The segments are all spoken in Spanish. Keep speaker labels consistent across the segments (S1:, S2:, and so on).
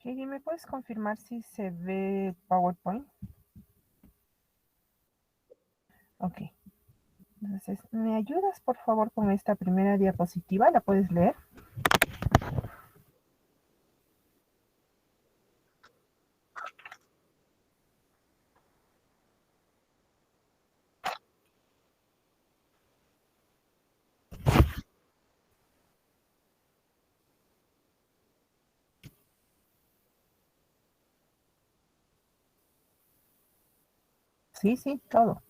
S1: Heidi, ¿me puedes confirmar si se ve PowerPoint? Ok. Entonces, ¿me ayudas por favor con esta primera diapositiva? ¿La puedes leer? Sí, sí, todo.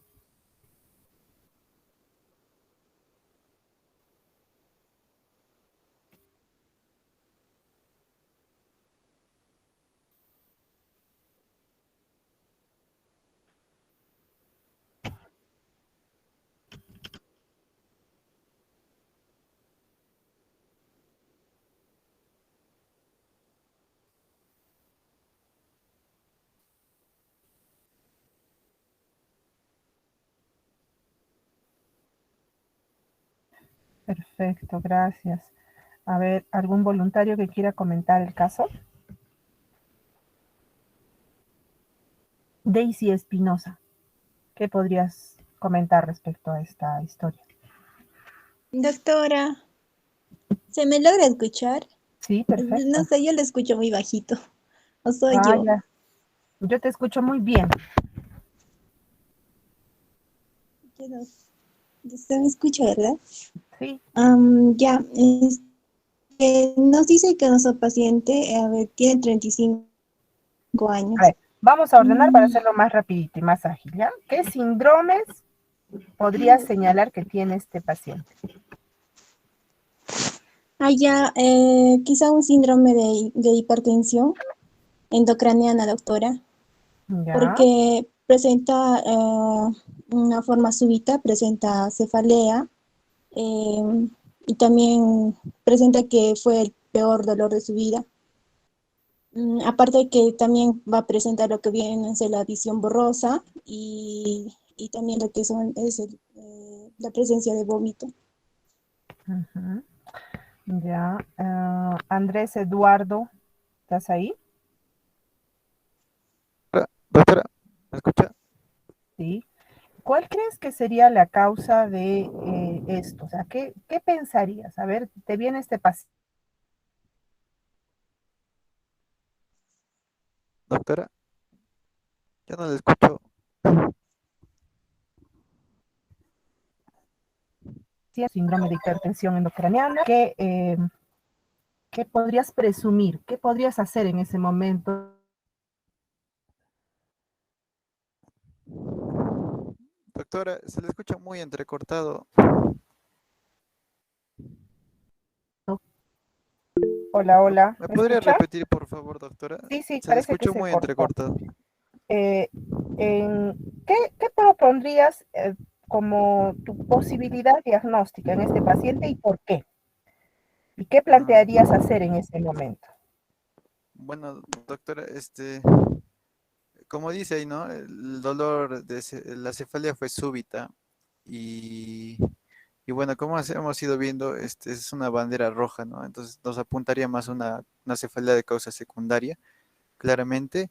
S1: Perfecto, gracias. A ver, ¿algún voluntario que quiera comentar el caso? Daisy Espinosa, ¿qué podrías comentar respecto a esta historia?
S2: Doctora, ¿se me logra escuchar?
S1: Sí,
S2: No
S1: perfecto.
S2: sé, yo lo escucho muy bajito. ¿O soy
S1: Ah,
S2: yo?
S1: ya. Yo te escucho muy bien.
S2: Yo no- ¿Se me escucha, verdad?
S1: Sí.
S2: Ya, nos dice que nuestro paciente, a ver, tiene 35
S1: A
S2: años.
S1: ver, vamos a ordenar para
S2: Mm,
S1: hacerlo más rapidito y más ágil, ¿ya? ¿Qué síndromes podría señalar que tiene este paciente?
S2: ya, quizá un síndrome de hipertensión endocraniana, doctora,
S1: Ya.
S2: porque presenta una forma súbita, presenta cefalea, eh, y también presenta que fue el peor dolor de su vida. Aparte de que también va a presentar lo que viene a ser la visión borrosa y también lo que la presencia de vómito.
S1: Ujú. Ya. Andrés Eduardo, ¿estás ahí?
S3: Doctora, ¿me escucha?
S1: Sí. ¿Cuál crees que sería la causa de esto? O sea, ¿qué pensarías? A ver, te viene este paciente.
S3: Doctora, ya no le escucho.
S1: Síndrome de hipertensión endocraniana, ¿qué podrías presumir? ¿Qué podrías hacer en ese momento?
S3: Doctora, se le escucha muy entrecortado.
S1: Hola, hola,
S3: ¿Me
S1: ¿me
S3: podría
S1: escucha?
S3: repetir, por favor, doctora?
S1: Sí, sí,
S3: Se le
S1: parece que
S3: escuchó
S1: se
S3: muy
S1: cortó.
S3: entrecortado.
S1: Eh, ¿qué propondrías como tu posibilidad diagnóstica en este paciente y por qué? ¿Y qué
S3: Ah,
S1: plantearías hacer en ese momento?
S3: bueno, doctora, como dice ahí, ¿no? El dolor la cefalea fue súbita y, y bueno, como hemos ido viendo, es una bandera roja, ¿no? Entonces nos apuntaría más una cefalea de causa secundaria, claramente.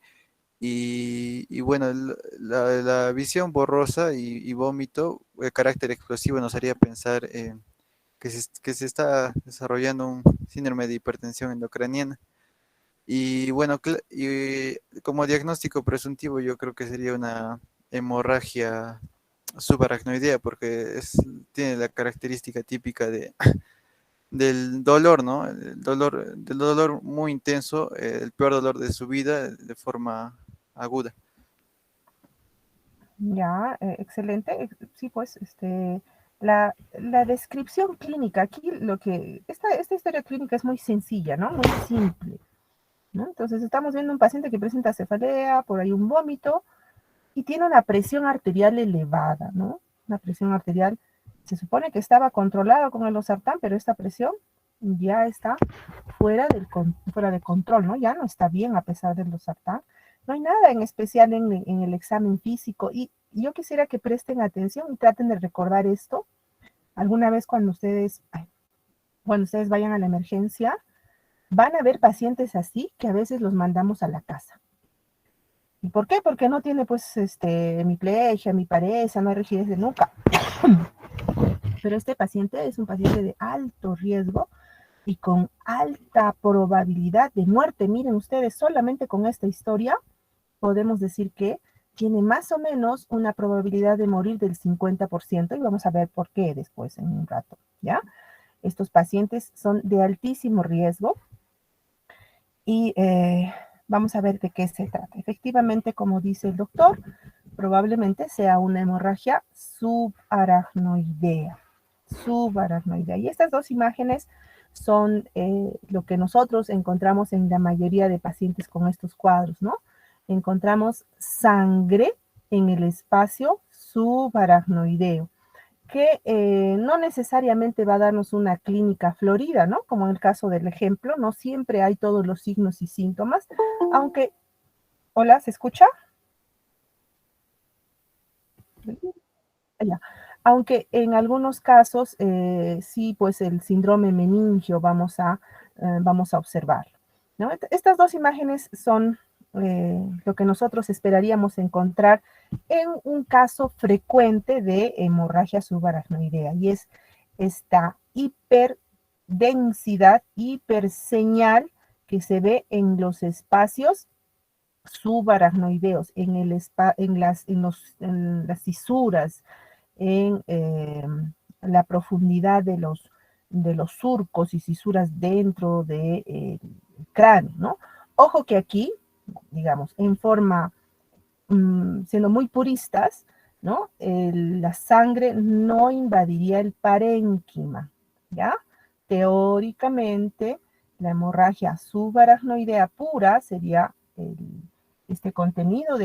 S3: Y bueno, la visión borrosa y vómito, de carácter explosivo, nos haría pensar que se está desarrollando un síndrome de hipertensión endocraniana. Y bueno, como diagnóstico presuntivo, yo creo que sería una hemorragia subaracnoidea, porque tiene la característica típica del dolor, ¿no? Del dolor muy intenso, el peor dolor de su vida de forma aguda.
S1: Ya, excelente. Sí, pues, la descripción clínica, aquí esta historia clínica es muy sencilla, ¿no? Muy simple, ¿no? Entonces, estamos viendo un paciente que presenta cefalea, por ahí un vómito, y tiene una presión arterial elevada, ¿no? Una presión arterial, se supone que estaba controlada con el losartán, pero esta presión ya está fuera de control, ¿no? Ya no está bien a pesar del losartán. No hay nada en especial en el examen físico y yo quisiera que presten atención y traten de recordar esto alguna vez cuando ustedes vayan a la emergencia, Van a haber pacientes así que a veces los mandamos a la casa. ¿Y por qué? Porque no tiene pues hemiplegia, hemiparesia, no hay rigidez de nuca. Pero este paciente es un paciente de alto riesgo y con alta probabilidad de muerte. Miren ustedes, solamente con esta historia podemos decir que tiene más o menos una probabilidad de morir del 50% y vamos a ver por qué después en un rato, ¿ya? Estos pacientes son de altísimo riesgo y vamos a ver de qué se trata. Efectivamente, como dice el doctor, probablemente sea una hemorragia subaracnoidea. Subaracnoidea. Y estas dos imágenes son lo que nosotros encontramos en la mayoría de pacientes con estos cuadros, ¿no? Encontramos sangre en el espacio subaracnoideo, que no necesariamente va a darnos una clínica florida, ¿no? Como en el caso del ejemplo, no siempre hay todos los signos y síntomas, aunque, hola, ¿se escucha? Ya. Aunque en algunos casos sí, pues el síndrome meningio vamos a observar, ¿no? Estas dos imágenes son lo que nosotros esperaríamos encontrar en un caso frecuente de hemorragia subaracnoidea, y es esta hiperdensidad, hiperseñal que se ve en los espacios subaracnoideos, en las fisuras, en la profundidad de los surcos y fisuras dentro del cráneo, ¿no? Ojo que aquí, digamos, en forma, siendo muy puristas, ¿no? La sangre no invadiría el parénquima, ¿ya? Teóricamente, la hemorragia subaracnoidea pura sería este contenido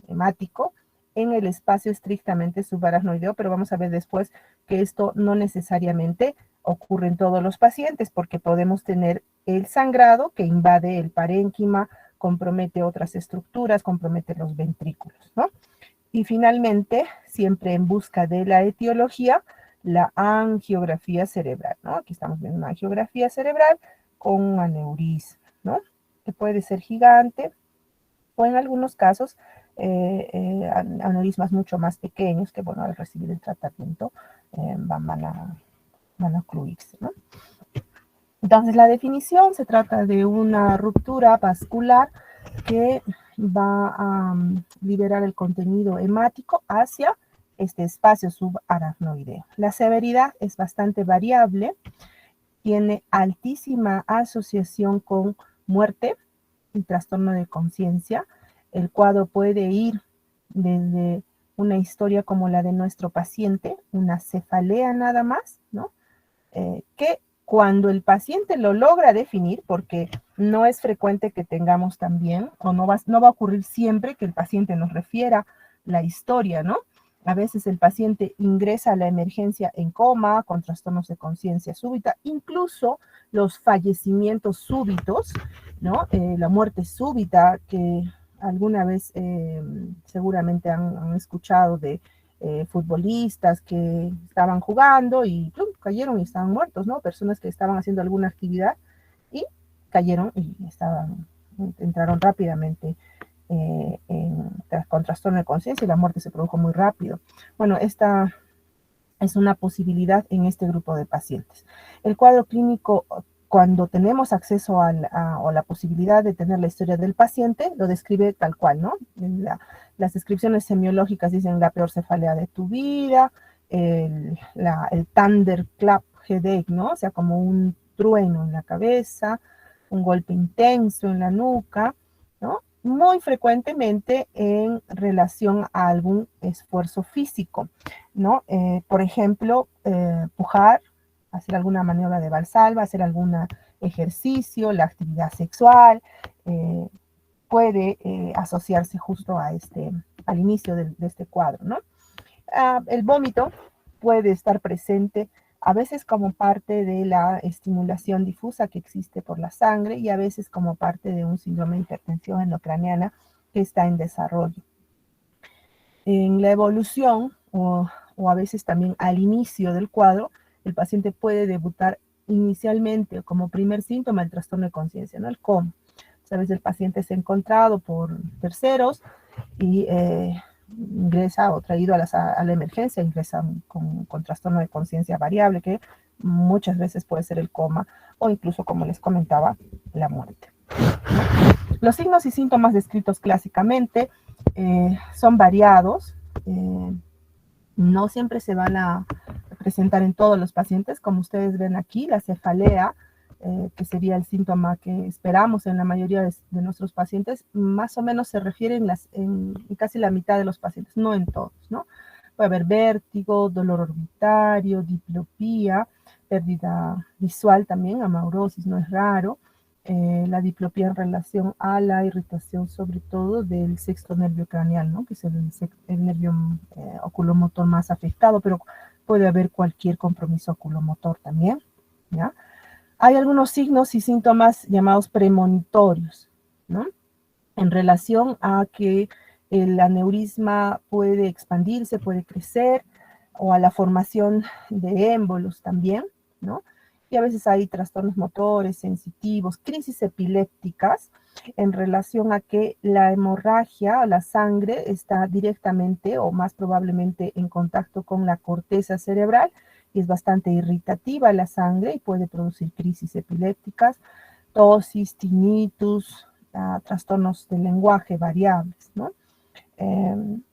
S1: hemático en el espacio estrictamente subaracnoideo, pero vamos a ver después que esto no necesariamente ocurre en todos los pacientes, porque podemos tener el sangrado que invade el parénquima, compromete otras estructuras, compromete los ventrículos, ¿no? Y finalmente, siempre en busca de la etiología, la angiografía cerebral, ¿no? Aquí estamos viendo una angiografía cerebral con un aneurisma, ¿no? Que puede ser gigante, o en algunos casos aneurismas mucho más pequeños que, bueno, al recibir el tratamiento van a ocluirse, ¿no? Entonces, la definición se trata de una ruptura vascular que va a liberar el contenido hemático hacia este espacio subaracnoideo. La severidad es bastante variable, tiene altísima asociación con muerte y trastorno de conciencia. El cuadro puede ir desde una historia como la de nuestro paciente, una cefalea nada más, ¿no? Que cuando el paciente lo logra definir, porque no es frecuente que tengamos también, o no va a ocurrir siempre que el paciente nos refiera la historia, ¿no? A veces el paciente ingresa a la emergencia en coma, con trastornos de conciencia súbita, incluso los fallecimientos súbitos, ¿no? La muerte súbita que alguna vez seguramente han escuchado de futbolistas que estaban jugando y ¡plum! Cayeron y estaban muertos, ¿no? Personas que estaban haciendo alguna actividad y cayeron y entraron rápidamente con trastorno de conciencia y la muerte se produjo muy rápido. Bueno, esta es una posibilidad en este grupo de pacientes. El cuadro clínico, cuando tenemos acceso o la posibilidad de tener la historia del paciente, lo describe tal cual, ¿no? Las descripciones semiológicas dicen la peor cefalea de tu vida, el thunderclap headache, ¿no? O sea, como un trueno en la cabeza, un golpe intenso en la nuca, ¿no? Muy frecuentemente en relación a algún esfuerzo físico, ¿no? Por ejemplo, pujar, hacer alguna maniobra de Valsalva, hacer algún ejercicio, la actividad sexual, puede asociarse justo al inicio de este cuadro, ¿no? El vómito puede estar presente a veces como parte de la estimulación difusa que existe por la sangre y a veces como parte de un síndrome de hipertensión endocraniana que está en desarrollo. En la evolución o a veces también al inicio del cuadro, el paciente puede debutar inicialmente como primer síntoma el trastorno de conciencia, ¿no? El coma. A veces el paciente es encontrado por terceros y ingresa o traído a la emergencia, ingresa con trastorno de conciencia variable, que muchas veces puede ser el coma o incluso, como les comentaba, la muerte. Los signos y síntomas descritos clásicamente son variados, no siempre se van a presentar en todos los pacientes, como ustedes ven aquí, la cefalea, que sería el síntoma que esperamos en la mayoría de nuestros pacientes, más o menos se refiere en casi la mitad de los pacientes, no en todos, ¿no? Puede haber vértigo, dolor orbitario, diplopía, pérdida visual también, amaurosis, no es raro, la diplopía en relación a la irritación sobre todo del sexto nervio craneal, ¿no? Que es el nervio oculomotor más afectado, pero puede haber cualquier compromiso oculomotor también, ¿ya? Hay algunos signos y síntomas llamados premonitorios, ¿no? En relación a que el aneurisma puede expandirse, puede crecer, o a la formación de émbolos también, ¿no? Y a veces hay trastornos motores, sensitivos, crisis epilépticas, en relación a que la hemorragia, la sangre, está directamente o más probablemente en contacto con la corteza cerebral, y es bastante irritativa la sangre y puede producir crisis epilépticas, tosis, tinnitus, trastornos del lenguaje variables, ¿no?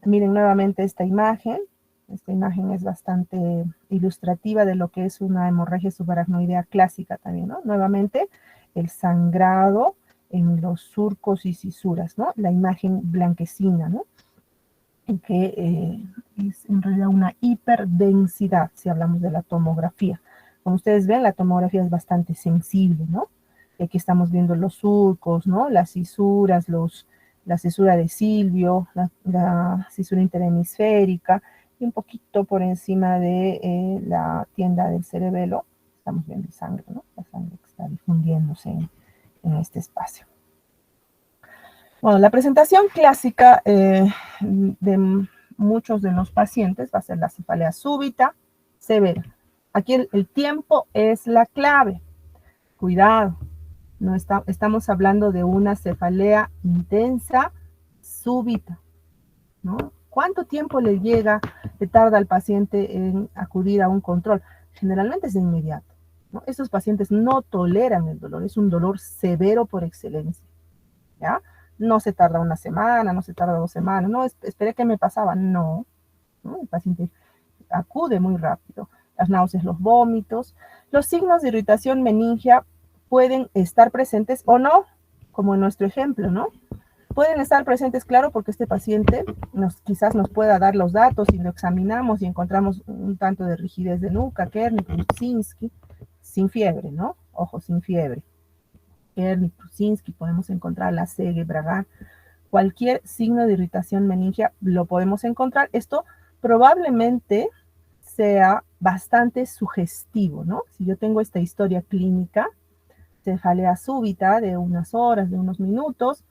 S1: Miren nuevamente esta imagen. Esta imagen es bastante ilustrativa de lo que es una hemorragia subaracnoidea clásica también, ¿no? Nuevamente, el sangrado en los surcos y cisuras, ¿no? La imagen blanquecina, ¿no? En que es en realidad una hiperdensidad, si hablamos de la tomografía. Como ustedes ven, la tomografía es bastante sensible, ¿no? Y aquí estamos viendo los surcos, ¿no? Las cisuras, la cisura de Silvio, la cisura interhemisférica, y un poquito por encima de la tienda del cerebelo, estamos viendo sangre, ¿no? La sangre que está difundiéndose en este espacio. Bueno, la presentación clásica de muchos de los pacientes va a ser la cefalea súbita, severa. Aquí el tiempo es la clave. Cuidado, no estamos hablando de una cefalea intensa, súbita, ¿no? ¿Cuánto tiempo le tarda al paciente en acudir a un control? Generalmente es de inmediato, ¿no? Estos pacientes no toleran el dolor, es un dolor severo por excelencia, ¿ya? No se tarda una semana, no se tarda 2 semanas, no, esperé que me pasaba, no, ¿no? El paciente acude muy rápido. Las náuseas, los vómitos, los signos de irritación meningia pueden estar presentes o no, como en nuestro ejemplo, ¿no? Pueden estar presentes, claro, porque este paciente quizás nos pueda dar los datos y lo examinamos y encontramos un tanto de rigidez de nuca, Kernig, Brusinski, sin fiebre, ¿no? Ojo, sin fiebre. Kernig, Brusinski, podemos encontrar la Sege, Bragan, cualquier signo de irritación meningia lo podemos encontrar. Esto probablemente sea bastante sugestivo, ¿no? Si yo tengo esta historia clínica, cefalea súbita de unas horas, de unos minutos,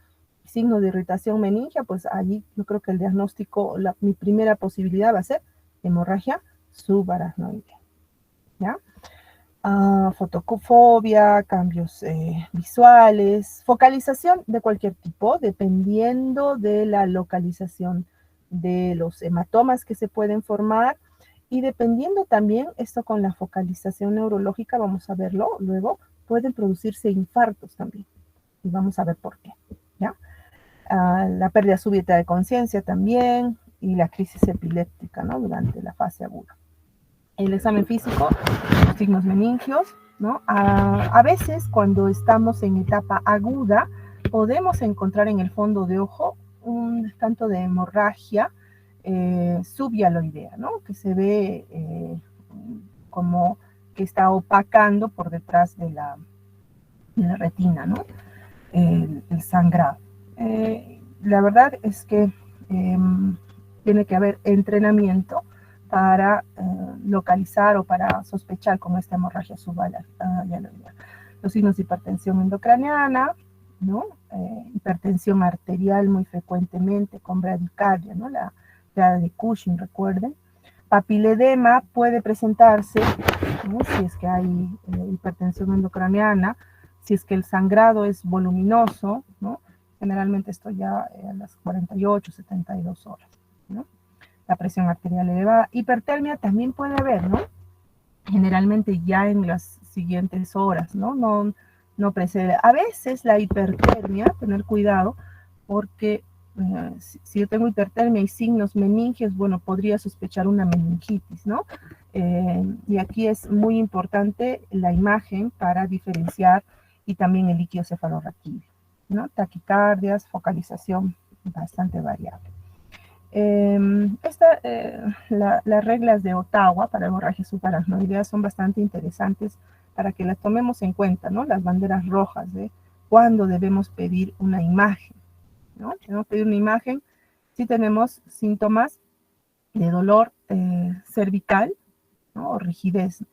S1: signo de irritación meningia, pues allí yo creo que el diagnóstico, mi primera posibilidad va a ser hemorragia subaracnoidea, ¿ya? Fotofobia, cambios visuales, focalización de cualquier tipo, dependiendo de la localización de los hematomas que se pueden formar, y dependiendo también esto con la focalización neurológica, vamos a verlo luego, pueden producirse infartos también, y vamos a ver por qué, ¿ya? La pérdida súbita de conciencia también, y la crisis epiléptica, ¿no? Durante la fase aguda. El examen físico, los signos meningios, ¿no? A veces cuando estamos en etapa aguda, podemos encontrar en el fondo de ojo un tanto de hemorragia subhialoidea, ¿no? Que se ve como que está opacando por detrás de la retina, ¿no? El sangrado. La verdad es que tiene que haber entrenamiento para localizar o para sospechar con esta hemorragia subhialoidea. Los signos de hipertensión endocraniana, ¿no? Hipertensión arterial muy frecuentemente con bradicardia, ¿no? La de Cushing, recuerden. Papiledema puede presentarse ¿no? Si es que hay hipertensión endocraniana, si es que el sangrado es voluminoso, ¿no? Generalmente esto ya a las 48, 72 horas, ¿no? La presión arterial elevada. Hipertermia también puede haber, ¿no? Generalmente ya en las siguientes horas, ¿no? No precede. A veces la hipertermia, tener cuidado, porque si yo tengo hipertermia y signos meningios, bueno, podría sospechar una meningitis, ¿no? Y aquí es muy importante la imagen para diferenciar y también el líquido cefalorraquídeo, ¿no? Taquicardias, focalización bastante variable. Las reglas de Ottawa para hemorragia subaracnoidea son bastante interesantes para que las tomemos en cuenta, ¿no? Las banderas rojas de cuándo debemos pedir una imagen, ¿no? Debemos pedir una imagen si tenemos síntomas de dolor cervical, ¿no? O rigidez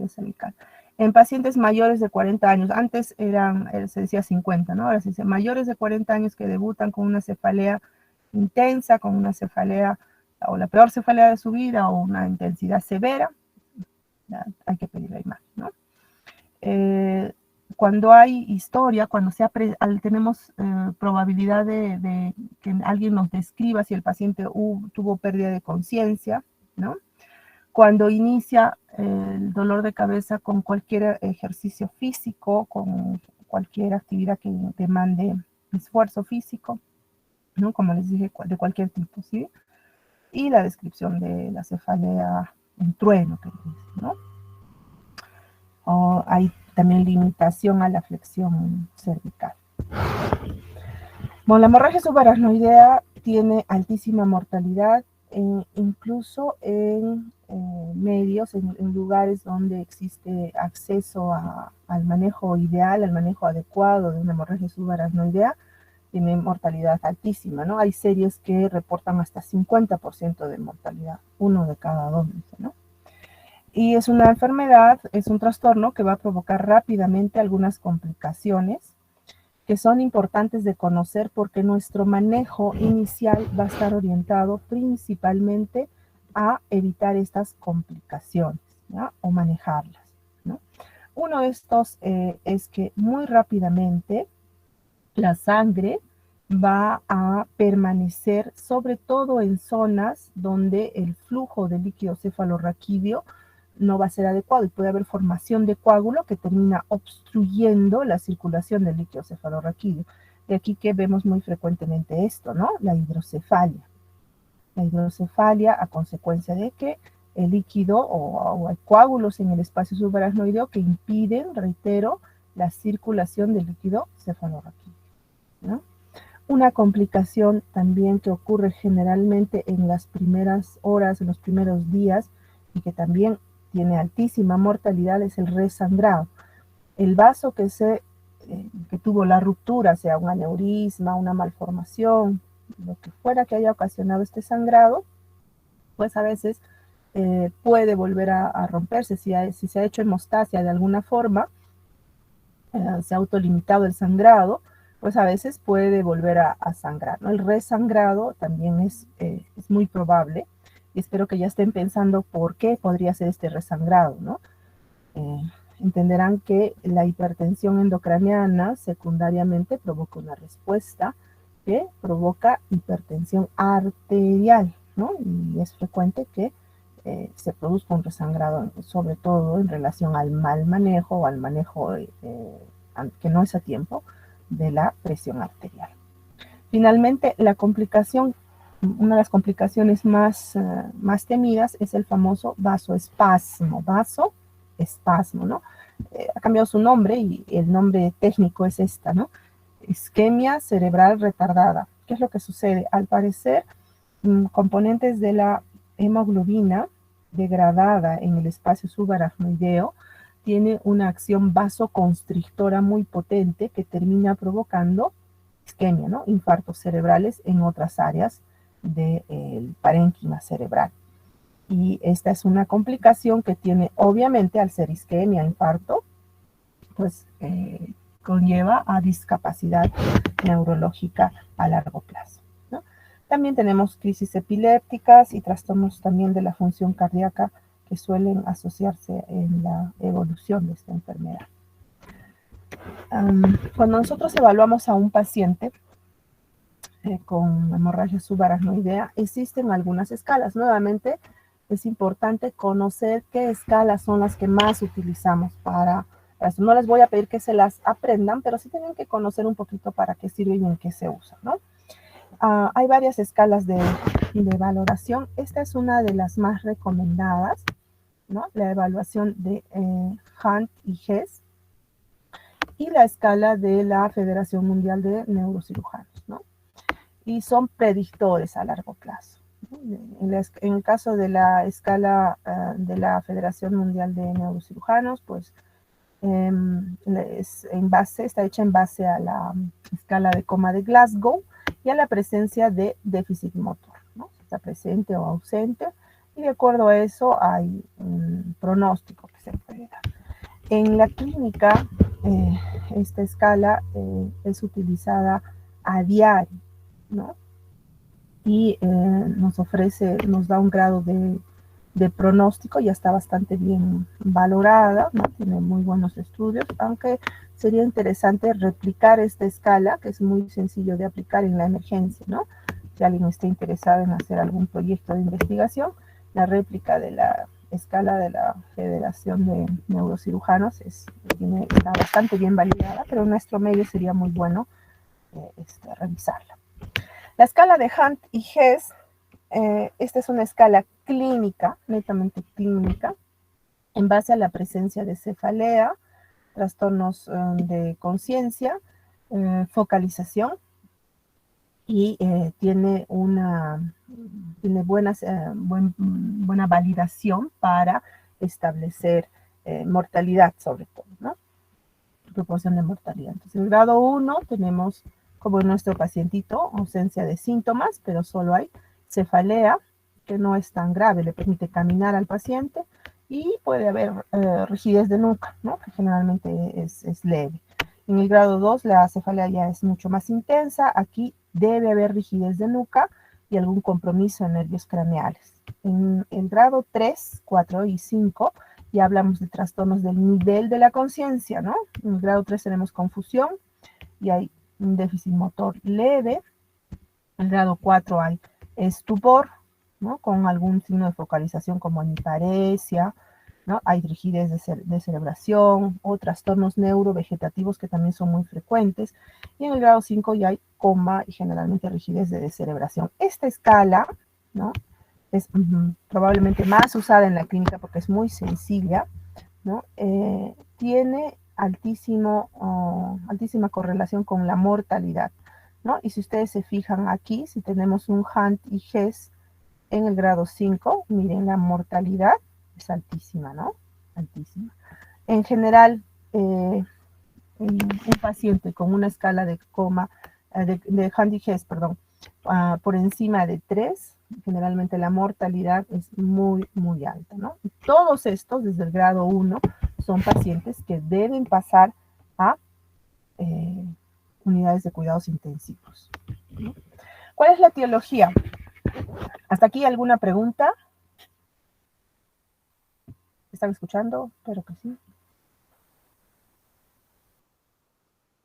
S1: cervical. En pacientes mayores de 40 años, antes se decía 50, ¿no? Ahora se dice mayores de 40 años que debutan con una cefalea intensa, con una cefalea o la peor cefalea de su vida o una intensidad severa, hay que pedir la imagen, ¿no? Cuando hay historia, cuando tenemos probabilidad de que alguien nos describa si el paciente tuvo pérdida de conciencia, ¿no? Cuando inicia el dolor de cabeza con cualquier ejercicio físico, con cualquier actividad que demande esfuerzo físico, ¿no? Como les dije, de cualquier tipo, ¿sí? Y la descripción de la cefalea en trueno, que dice, ¿no? Hay también limitación a la flexión cervical. Bueno, la hemorragia subaracnoidea tiene altísima mortalidad, incluso en medios, en lugares donde existe acceso al manejo ideal, al manejo adecuado de una hemorragia subaracnoidea, tiene mortalidad altísima, ¿no? Hay series que reportan hasta 50% de mortalidad, 1 de cada 2, ¿no? Y es una enfermedad, es un trastorno que va a provocar rápidamente algunas complicaciones que son importantes de conocer porque nuestro manejo inicial va a estar orientado principalmente a evitar estas complicaciones, ¿no? O manejarlas, ¿no? Uno de estos es que muy rápidamente la sangre va a permanecer, sobre todo en zonas donde el flujo de líquido cefalorraquídeo no va a ser adecuado y puede haber formación de coágulo que termina obstruyendo la circulación del líquido cefalorraquídeo. De aquí que vemos muy frecuentemente esto, ¿no? La hidrocefalia. La hidrocefalia a consecuencia de que el líquido o hay coágulos en el espacio subaracnoideo que impiden, reitero, la circulación del líquido cefalorraquídeo, ¿no? Una complicación también que ocurre generalmente en las primeras horas, en los primeros días, y que también tiene altísima mortalidad es el resangrado. El vaso que tuvo la ruptura, sea un aneurisma, una malformación, lo que fuera que haya ocasionado este sangrado, pues a veces puede volver a romperse. Si se ha hecho hemostasia de alguna forma, se ha autolimitado el sangrado, pues a veces puede volver a sangrar, ¿no? El resangrado también es muy probable, y espero que ya estén pensando por qué podría ser este resangrado, ¿no? Entenderán que la hipertensión endocraniana secundariamente provoca una respuesta que provoca hipertensión arterial, ¿no? Y es frecuente que se produzca un resangrado, sobre todo en relación al mal manejo o al manejo que no es a tiempo de la presión arterial. Finalmente, la complicación, una de las complicaciones más temidas es el famoso vasoespasmo, ¿no? Ha cambiado su nombre y el nombre técnico es esta, ¿no? Isquemia cerebral retardada. ¿Qué es lo que sucede? Al parecer, componentes de la hemoglobina degradada en el espacio subaracnoideo tiene una acción vasoconstrictora muy potente que termina provocando isquemia, ¿no? Infartos cerebrales en otras áreas del parénquima cerebral. Y esta es una complicación que tiene, obviamente, al ser isquemia, infarto, pues conlleva a discapacidad neurológica a largo plazo, ¿no? También tenemos crisis epilépticas y trastornos también de la función cardíaca que suelen asociarse en la evolución de esta enfermedad. Cuando nosotros evaluamos a un paciente con hemorragia subaracnoidea, existen algunas escalas. Nuevamente, es importante conocer qué escalas son las que más utilizamos para eso. No les voy a pedir que se las aprendan, pero sí tienen que conocer un poquito para qué sirven y en qué se usan, ¿no? Hay varias escalas de valoración. Esta es una de las más recomendadas, ¿no? La evaluación de Hunt y Hess y la escala de la Federación Mundial de Neurocirujanos, ¿no? Y son predictores a largo plazo. En el caso de la escala de la Federación Mundial de Neurocirujanos, pues está hecha en base a la escala de coma de Glasgow y a la presencia de déficit motor, ¿no? Si está presente o ausente, y de acuerdo a eso hay un pronóstico que se puede dar. En la clínica, esta escala es utilizada a diario, ¿no? Y nos da un grado de pronóstico, ya está bastante bien valorada, ¿no? Tiene muy buenos estudios, aunque sería interesante replicar esta escala, que es muy sencillo de aplicar en la emergencia, ¿no? Si alguien está interesado en hacer algún proyecto de investigación, la réplica de la escala de la Federación de Neurocirujanos está bastante bien validada, pero en nuestro medio sería muy bueno revisarla. La escala de Hunt y Hess, esta es una escala clínica, netamente clínica, en base a la presencia de cefalea, trastornos de conciencia, focalización, y tiene buena validación para establecer mortalidad, sobre todo, ¿no? Proporción de mortalidad. Entonces, en el grado 1 tenemos, como en nuestro pacientito, ausencia de síntomas, pero solo hay cefalea, que no es tan grave, le permite caminar al paciente, y puede haber rigidez de nuca, ¿no? Que generalmente es leve. En el grado 2 la cefalea ya es mucho más intensa. Aquí debe haber rigidez de nuca y algún compromiso en nervios craneales. En el grado 3, 4 y 5 ya hablamos de trastornos del nivel de la conciencia, ¿no? En el grado 3 tenemos confusión y hay un déficit motor leve. En el grado 4 hay estupor, ¿no? Con algún signo de focalización como hemiparesia, ¿no? Hay rigidez de cerebración o trastornos neurovegetativos que también son muy frecuentes. Y en el grado 5 ya hay coma y generalmente rigidez de descerebración. Esta escala, ¿no? Es probablemente más usada en la clínica porque es muy sencilla, ¿no? Tiene altísima correlación con la mortalidad, ¿no? Y si ustedes se fijan aquí, si tenemos un Hunt y Hess en el grado 5, miren, la mortalidad es altísima, ¿no? Altísima. En general, un paciente con una escala de coma, de Hunt y Hess, perdón, por encima de 3, generalmente la mortalidad es muy, muy alta, ¿no? Y todos estos, desde el grado 1, son pacientes que deben pasar a unidades de cuidados intensivos, ¿no? ¿Cuál es la etiología? ¿Hasta aquí alguna pregunta? ¿Están escuchando? Espero que sí.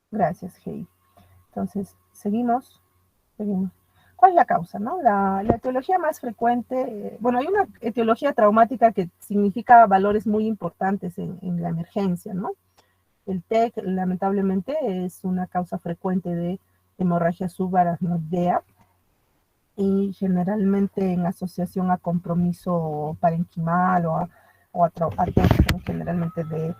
S1: Gracias, Heidi. Entonces, seguimos. ¿Cuál es la causa, no? La etiología más frecuente, bueno, hay una etiología traumática que significa valores muy importantes en la emergencia, ¿no? El TEC, lamentablemente, es una causa frecuente de hemorragia subaracnoidea y generalmente en asociación a compromiso parenquimal o a TEC, generalmente de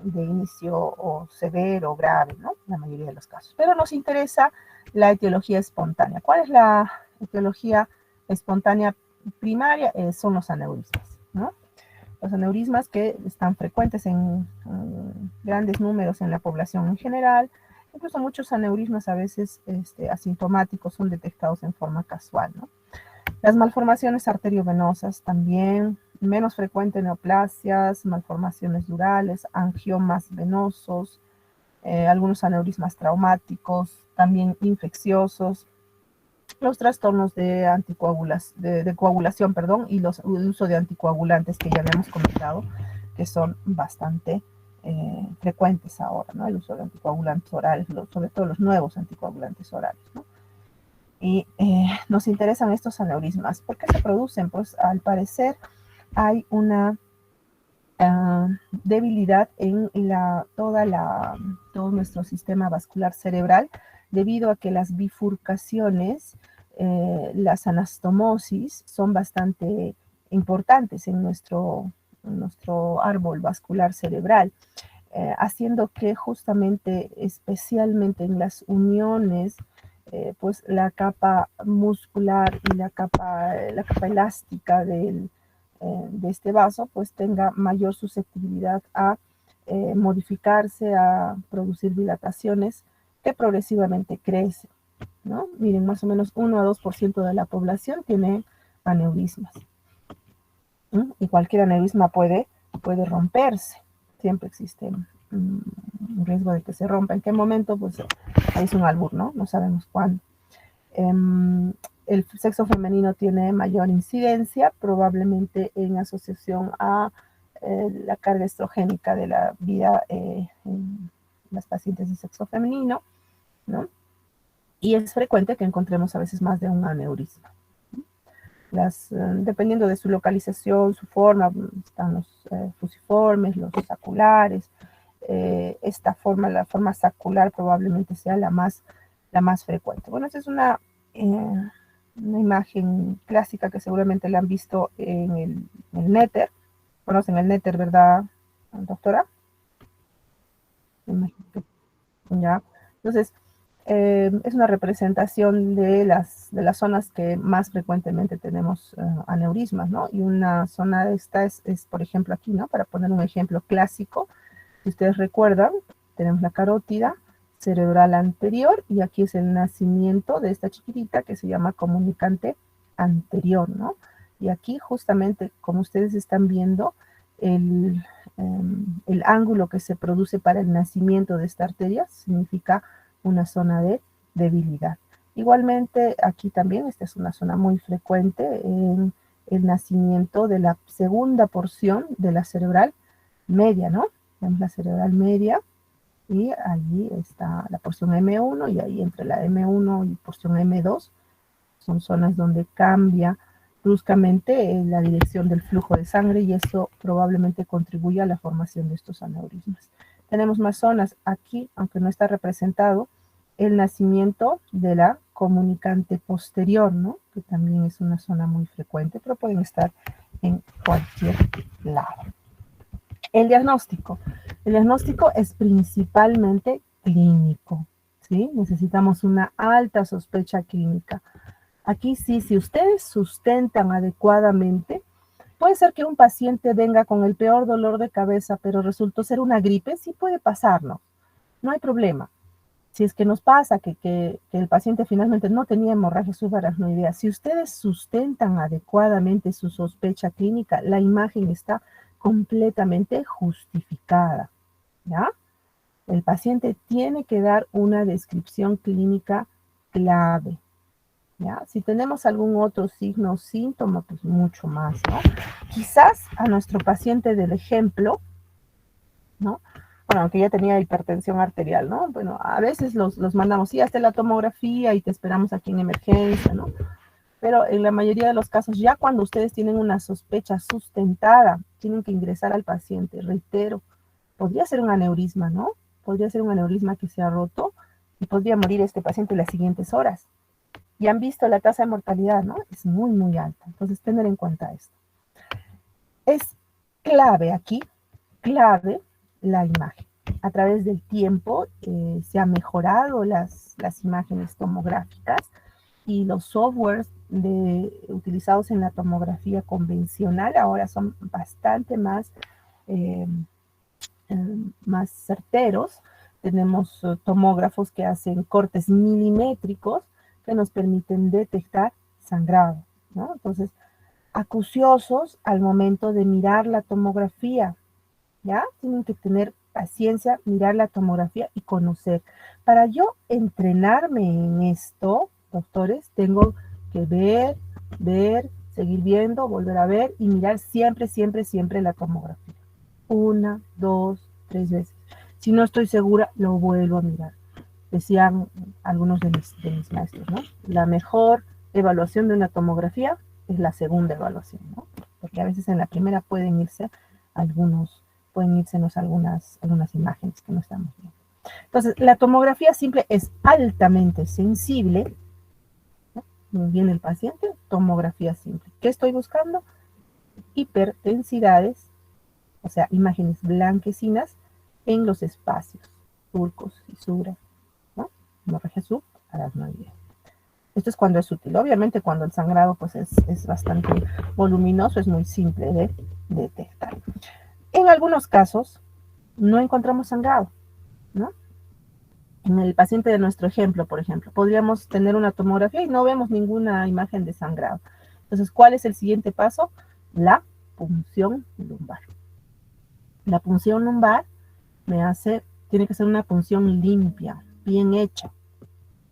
S1: inicio o severo o grave, ¿no? La mayoría de los casos. Pero nos interesa la etiología espontánea. ¿Cuál es la etiología espontánea primaria? Son los aneurismas, ¿no? Los aneurismas que están frecuentes en grandes números en la población en general. Incluso muchos aneurismas a veces asintomáticos son detectados en forma casual, ¿no? Las malformaciones arteriovenosas también, menos frecuente neoplasias, malformaciones durales, angiomas venosos, algunos aneurismas traumáticos, también infecciosos, los trastornos de de coagulación, perdón, y el uso de anticoagulantes que ya habíamos comentado, que son bastante frecuentes ahora, ¿no? El uso de anticoagulantes orales, sobre todo los nuevos anticoagulantes orales, ¿no? Y nos interesan estos aneurismas. ¿Por qué se producen? Pues al parecer hay una debilidad en todo nuestro sistema vascular cerebral, debido a que las bifurcaciones, las anastomosis, son bastante importantes en nuestro árbol vascular cerebral, haciendo que justamente, especialmente en las uniones, pues la capa muscular y la capa elástica de este vaso, pues tenga mayor susceptibilidad a modificarse, a producir dilataciones que progresivamente crecen, ¿no? Miren, más o menos 1 a 2% de la población tiene aneurismas, ¿no? Y cualquier aneurisma puede romperse. Siempre existe un riesgo de que se rompa. ¿En qué momento? Pues ahí es un albur, ¿no? No sabemos cuándo. El sexo femenino tiene mayor incidencia, probablemente en asociación a la carga estrogénica de la vida en las pacientes de sexo femenino, ¿no? Y es frecuente que encontremos a veces más de un aneurisma. Dependiendo de su localización, su forma, están los fusiformes, los saculares. Esta forma, la forma sacular, probablemente sea la más frecuente. Bueno, esta es una imagen clásica que seguramente la han visto en el Néter. ¿Conocen el Néter, verdad, doctora? Ya. Entonces, es una representación de las zonas que más frecuentemente tenemos aneurismas, ¿no? Y una zona de esta es, por ejemplo, aquí, ¿no? Para poner un ejemplo clásico, si ustedes recuerdan, tenemos la carótida cerebral anterior, y aquí es el nacimiento de esta chiquitita que se llama comunicante anterior, ¿no? Y aquí justamente, como ustedes están viendo, el ángulo que se produce para el nacimiento de esta arteria significa una zona de debilidad. Igualmente, aquí también, esta es una zona muy frecuente en el nacimiento de la segunda porción de la cerebral media, ¿no? Tenemos la cerebral media, y allí está la porción M1, y ahí entre la M1 y porción M2 son zonas donde cambia bruscamente la dirección del flujo de sangre, y eso probablemente contribuye a la formación de estos aneurismas. Tenemos más zonas aquí, aunque no está representado, el nacimiento de la comunicante posterior, ¿no? Que también es una zona muy frecuente, pero pueden estar en cualquier lado. El diagnóstico. El diagnóstico es principalmente clínico, ¿sí? Necesitamos una alta sospecha clínica. Aquí sí, si ustedes sustentan adecuadamente, puede ser que un paciente venga con el peor dolor de cabeza, pero resultó ser una gripe. Sí puede pasarnos, no hay problema. Si es que nos pasa que el paciente finalmente no tenía hemorragia subaracnoidea, si ustedes sustentan adecuadamente su sospecha clínica, la imagen está completamente justificada, ¿ya? El paciente tiene que dar una descripción clínica clave, ¿ya? Si tenemos algún otro signo o síntoma, pues mucho más, ¿no? Quizás a nuestro paciente del ejemplo, ¿no? Bueno, aunque ya tenía hipertensión arterial, ¿no? Bueno, a veces los mandamos, sí, hasta la tomografía y te esperamos aquí en emergencia, ¿no? Pero en la mayoría de los casos, ya cuando ustedes tienen una sospecha sustentada, tienen que ingresar al paciente. Reitero, podría ser un aneurisma, ¿no? Podría ser un aneurisma que se ha roto y podría morir este paciente en las siguientes horas. Y han visto la tasa de mortalidad, ¿no? Es muy, muy alta. Entonces, tener en cuenta esto. Es clave aquí, clave la imagen. A través del tiempo se han mejorado las imágenes tomográficas, y los softwares utilizados en la tomografía convencional ahora son bastante más certeros. Tenemos tomógrafos que hacen cortes milimétricos que nos permiten detectar sangrado, ¿no? Entonces, acuciosos al momento de mirar la tomografía, ¿ya? Tienen que tener paciencia, mirar la tomografía y conocer. Para yo entrenarme en esto, doctores, tengo que ver, seguir viendo, volver a ver y mirar siempre, siempre, siempre la tomografía. 1, 2, 3 veces. Si no estoy segura, lo vuelvo a mirar. Decían algunos de mis maestros, ¿no? La mejor evaluación de una tomografía es la segunda evaluación, ¿no? Porque a veces en la primera pueden irse algunas imágenes que no estamos viendo. Entonces, la tomografía simple es altamente sensible, ¿no? Viene el paciente, tomografía simple. ¿Qué estoy buscando? Hiperdensidades, o sea, imágenes blanquecinas en los espacios, surcos, fisuras, ¿no? Hemorragia subaracnoidea. Esto es cuando es útil. Obviamente cuando el sangrado pues es bastante voluminoso, es muy simple de detectar. En algunos casos no encontramos sangrado, ¿no? En el paciente de nuestro ejemplo, por ejemplo, podríamos tener una tomografía y no vemos ninguna imagen de sangrado. Entonces, ¿cuál es el siguiente paso? La punción lumbar. La punción lumbar tiene que ser una punción limpia, bien hecha,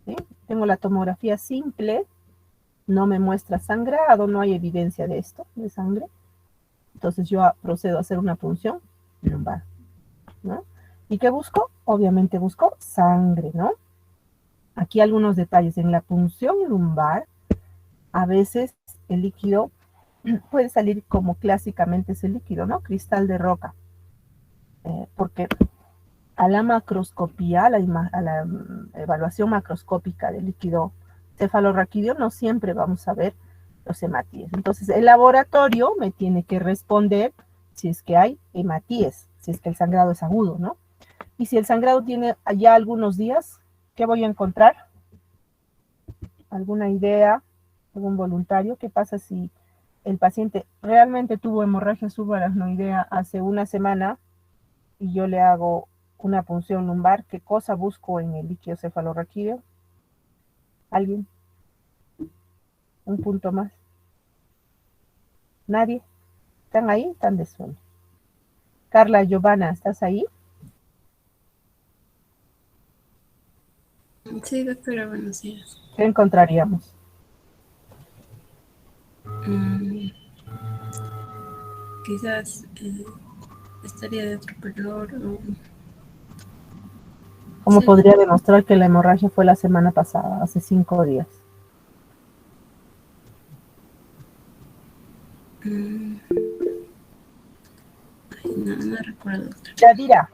S1: ¿sí? Tengo la tomografía simple, no me muestra sangrado, no hay evidencia de esto, de sangre. Entonces yo procedo a hacer una punción lumbar, ¿no? ¿Y qué busco? Obviamente busco sangre, ¿no? Aquí algunos detalles. En la punción lumbar, a veces el líquido puede salir como clásicamente es el líquido, ¿no? Cristal de roca. Porque a la macroscopía, a la evaluación macroscópica del líquido cefalorraquídeo, no siempre vamos a ver los hematíes. Entonces, el laboratorio me tiene que responder si es que hay hematíes, si es que el sangrado es agudo, ¿no? Y si el sangrado tiene ya algunos días, ¿qué voy a encontrar? ¿Alguna idea? ¿Algún voluntario? ¿Qué pasa si el paciente realmente tuvo hemorragia subaracnoidea hace una semana y yo le hago una punción lumbar? ¿Qué cosa busco en el líquido cefalorraquídeo? ¿Alguien? ¿Un punto más? ¿Nadie? ¿Están ahí? ¿Están de sueño? Carla, Giovanna, ¿estás ahí?
S4: Sí, doctora, buenos días.
S1: ¿Qué encontraríamos?
S4: Quizás estaría de otro color.
S1: ¿Cómo
S4: Sí.
S1: podría demostrar que la hemorragia fue la semana pasada, hace 5 días?
S4: No recuerdo, doctora.
S1: Yadira.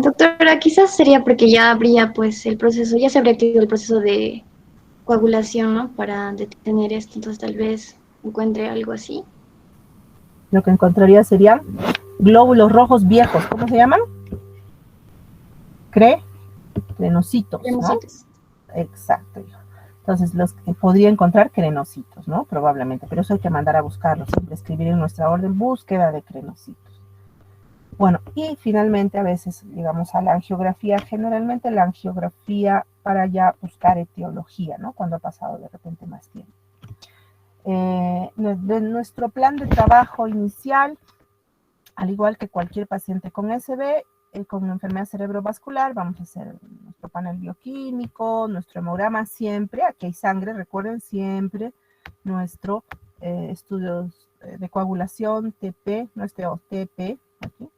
S5: Doctora, quizás sería porque ya habría pues el proceso, ya se habría activado el proceso de coagulación, ¿no? Para detener esto, entonces tal vez encuentre algo así.
S1: Lo que encontraría serían glóbulos rojos viejos. ¿Cómo se llaman? Crenocitos, ¿no?
S5: Leucocitos.
S1: Exacto. Entonces, los que podría encontrar crenocitos, ¿no? Probablemente, pero eso hay que mandar a buscarlos, siempre escribir en nuestra orden búsqueda de crenocitos. Bueno, y finalmente a veces llegamos a la angiografía, generalmente la angiografía para ya buscar etiología, ¿no? Cuando ha pasado de repente más tiempo. De nuestro plan de trabajo inicial, al igual que cualquier paciente con SB, con una enfermedad cerebrovascular, vamos a hacer nuestro panel bioquímico, nuestro hemograma siempre, aquí hay sangre, recuerden siempre, nuestro estudios de coagulación, TP, nuestro TP, aquí,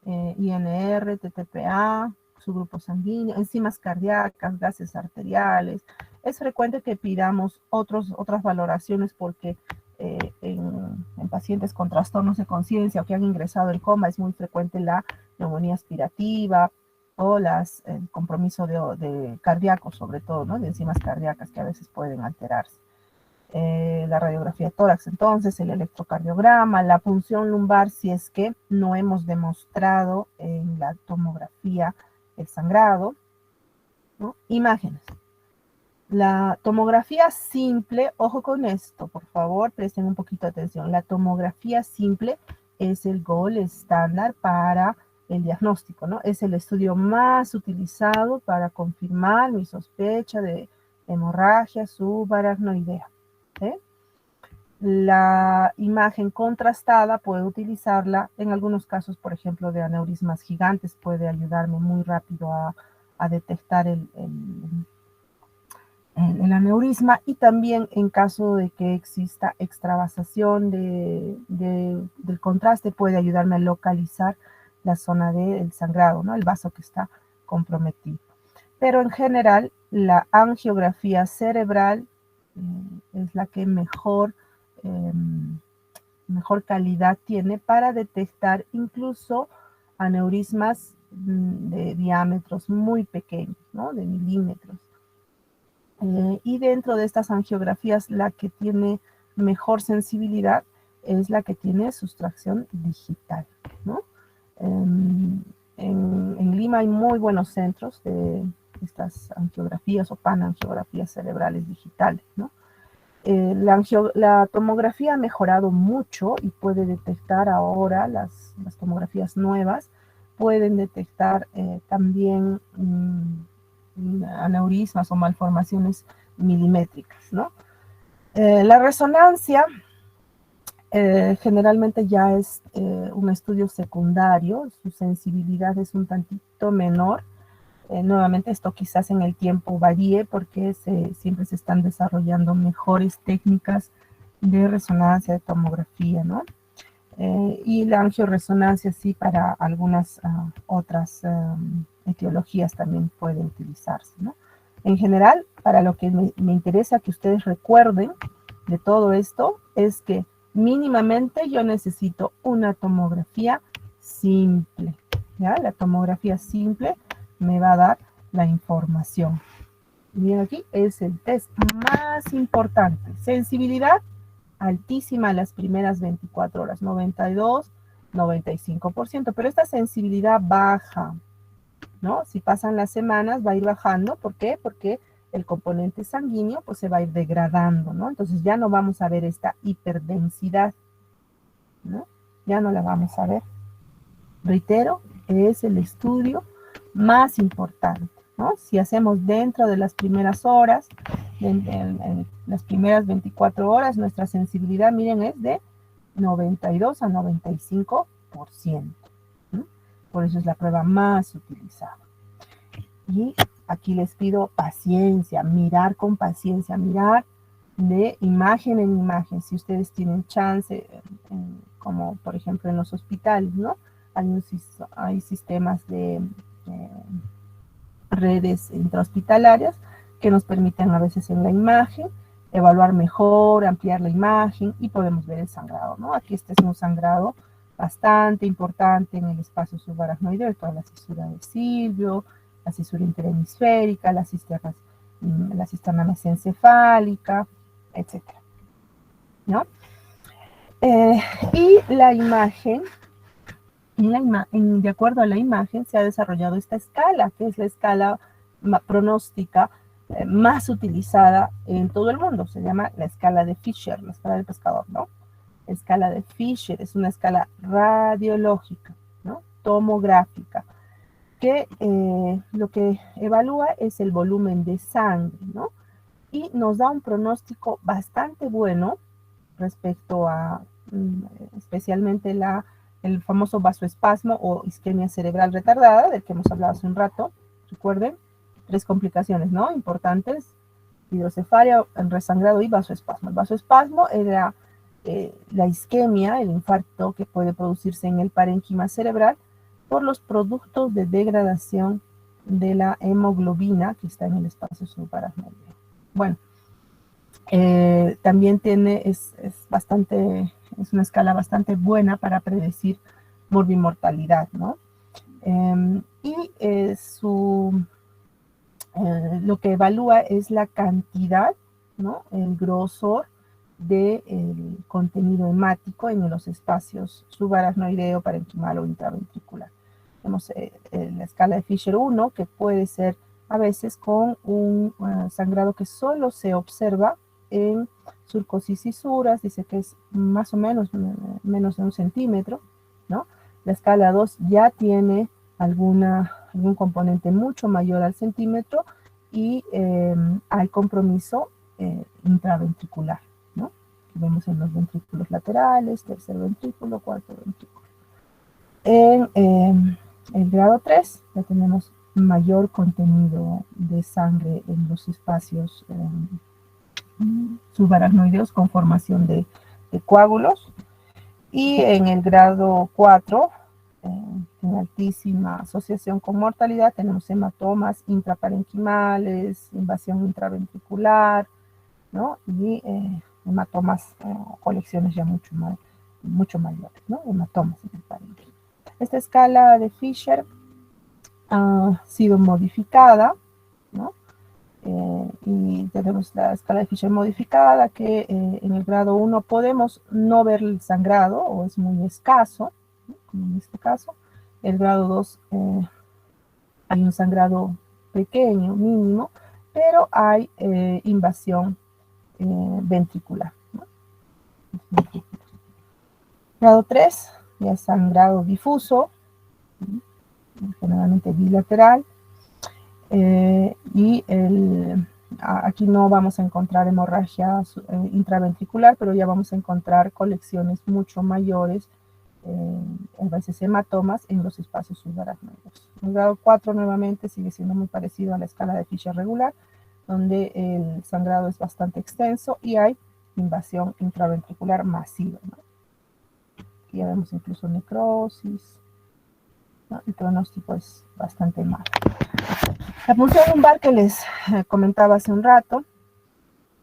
S1: INR, TTPA, su grupo sanguíneo, enzimas cardíacas, gases arteriales. Es frecuente que pidamos otras valoraciones porque en pacientes con trastornos de conciencia o que han ingresado en coma es muy frecuente la neumonía aspirativa o el compromiso de cardíaco, sobre todo, ¿no? De enzimas cardíacas que a veces pueden alterarse. La radiografía de tórax, entonces, el electrocardiograma, la punción lumbar, si es que no hemos demostrado en la tomografía el sangrado, ¿no? Imágenes. La tomografía simple, ojo con esto, por favor, presten un poquito de atención. La tomografía simple es el gold estándar para el diagnóstico, ¿no? Es el estudio más utilizado para confirmar mi sospecha de hemorragia subaracnoidea. ¿Sí? La imagen contrastada puede utilizarla en algunos casos, por ejemplo, de aneurismas gigantes, puede ayudarme muy rápido a detectar el aneurisma, y también en caso de que exista extravasación del contraste, puede ayudarme a localizar la zona del sangrado, ¿no? El vaso que está comprometido. Pero en general, la angiografía cerebral es la que mejor calidad tiene para detectar incluso aneurismas de diámetros muy pequeños, ¿no? De milímetros. Y dentro de estas angiografías, la que tiene mejor sensibilidad es la que tiene sustracción digital, ¿no? En Lima hay muy buenos centros de estas angiografías o panangiografías cerebrales digitales, ¿no? La tomografía ha mejorado mucho y puede detectar ahora, las tomografías nuevas pueden detectar también aneurismas o malformaciones milimétricas, ¿no? La resonancia generalmente ya es un estudio secundario, su sensibilidad es un tantito menor. Nuevamente esto quizás en el tiempo varíe porque siempre se están desarrollando mejores técnicas de resonancia, de tomografía, ¿no? Y la angioresonancia sí para algunas otras etiologías también puede utilizarse, ¿no? En general, para lo que me interesa que ustedes recuerden de todo esto es que mínimamente yo necesito una tomografía simple, ¿ya? La tomografía simple me va a dar la información. Miren aquí, es el test más importante. Sensibilidad altísima las primeras 24 horas, 92, 95%, pero esta sensibilidad baja, ¿no? Si pasan las semanas va a ir bajando, ¿por qué? Porque el componente sanguíneo pues se va a ir degradando, ¿no? Entonces ya no vamos a ver esta hiperdensidad, ¿no? Ya no la vamos a ver. Reitero, es el estudio más importante, ¿no? Si hacemos dentro de las primeras horas, en las primeras 24 horas, nuestra sensibilidad, miren, es de 92 a 95%. ¿Sí? Por eso es la prueba más utilizada. Y aquí les pido paciencia, mirar con paciencia, mirar de imagen en imagen. Si ustedes tienen chance, como por ejemplo en los hospitales, ¿no? Hay sistemas de redes intrahospitalarias que nos permiten a veces en la imagen evaluar mejor, ampliar la imagen y podemos ver el sangrado, ¿no? Aquí este es un sangrado bastante importante en el espacio subaracnoideo, toda la cisura de Silvio, la cisura interhemisférica, la cisterna mesencefálica, etc. ¿No? Y la imagen, de acuerdo a la imagen, se ha desarrollado esta escala, que es la escala pronóstica más utilizada en todo el mundo. Se llama la escala de Fisher, la escala del pescador, ¿no? La escala de Fisher es una escala radiológica, ¿no? Tomográfica, que lo que evalúa es el volumen de sangre, ¿no? Y nos da un pronóstico bastante bueno respecto a especialmente el famoso vasoespasmo o isquemia cerebral retardada, del que hemos hablado hace un rato. Recuerden, 3 complicaciones, ¿no? Importantes: hidrocefalia, resangrado y vasoespasmo. El vasoespasmo era la isquemia, el infarto que puede producirse en el parénquima cerebral por los productos de degradación de la hemoglobina que está en el espacio subaracnoideo. Bueno, también es una escala bastante buena para predecir morbimortalidad, ¿no? Lo que evalúa es la cantidad, ¿no? El grosor del contenido hemático en los espacios subaracnoideo, parenquimal o intraventricular. Tenemos la escala de Fisher 1, que puede ser a veces con un sangrado que solo se observa en surcos y cisuras, dice que es más o menos menos de 1 centímetro, ¿no? La escala 2 ya tiene algún componente mucho mayor al centímetro y hay compromiso intraventricular, ¿no? Que vemos en los ventrículos laterales, tercer ventrículo, cuarto ventrículo. En el grado 3 ya tenemos mayor contenido de sangre en los espacios subaracnoideos con formación de coágulos. Y en el grado 4, en altísima asociación con mortalidad, tenemos hematomas intraparenquimales, invasión intraventricular, ¿no? Y hematomas, colecciones ya mucho mayores, ¿no? Hematomas en el parénquima. Esta escala de Fisher ha sido modificada, ¿no? Y tenemos la escala de Fisher modificada que en el grado 1 podemos no ver el sangrado o es muy escaso, ¿no? Como en este caso. El grado 2 hay un sangrado pequeño, mínimo, pero hay invasión ventricular, ¿no? Grado 3 ya es sangrado difuso, ¿no? Generalmente bilateral. Y aquí no vamos a encontrar hemorragia intraventricular, pero ya vamos a encontrar colecciones mucho mayores, a veces hematomas, en los espacios subaracnoideos. El grado 4 nuevamente sigue siendo muy parecido a la escala de Fisher regular, donde el sangrado es bastante extenso y hay invasión intraventricular masiva, ¿no? Aquí ya vemos incluso necrosis, ¿no? El pronóstico es bastante malo. La punción lumbar que les comentaba hace un rato,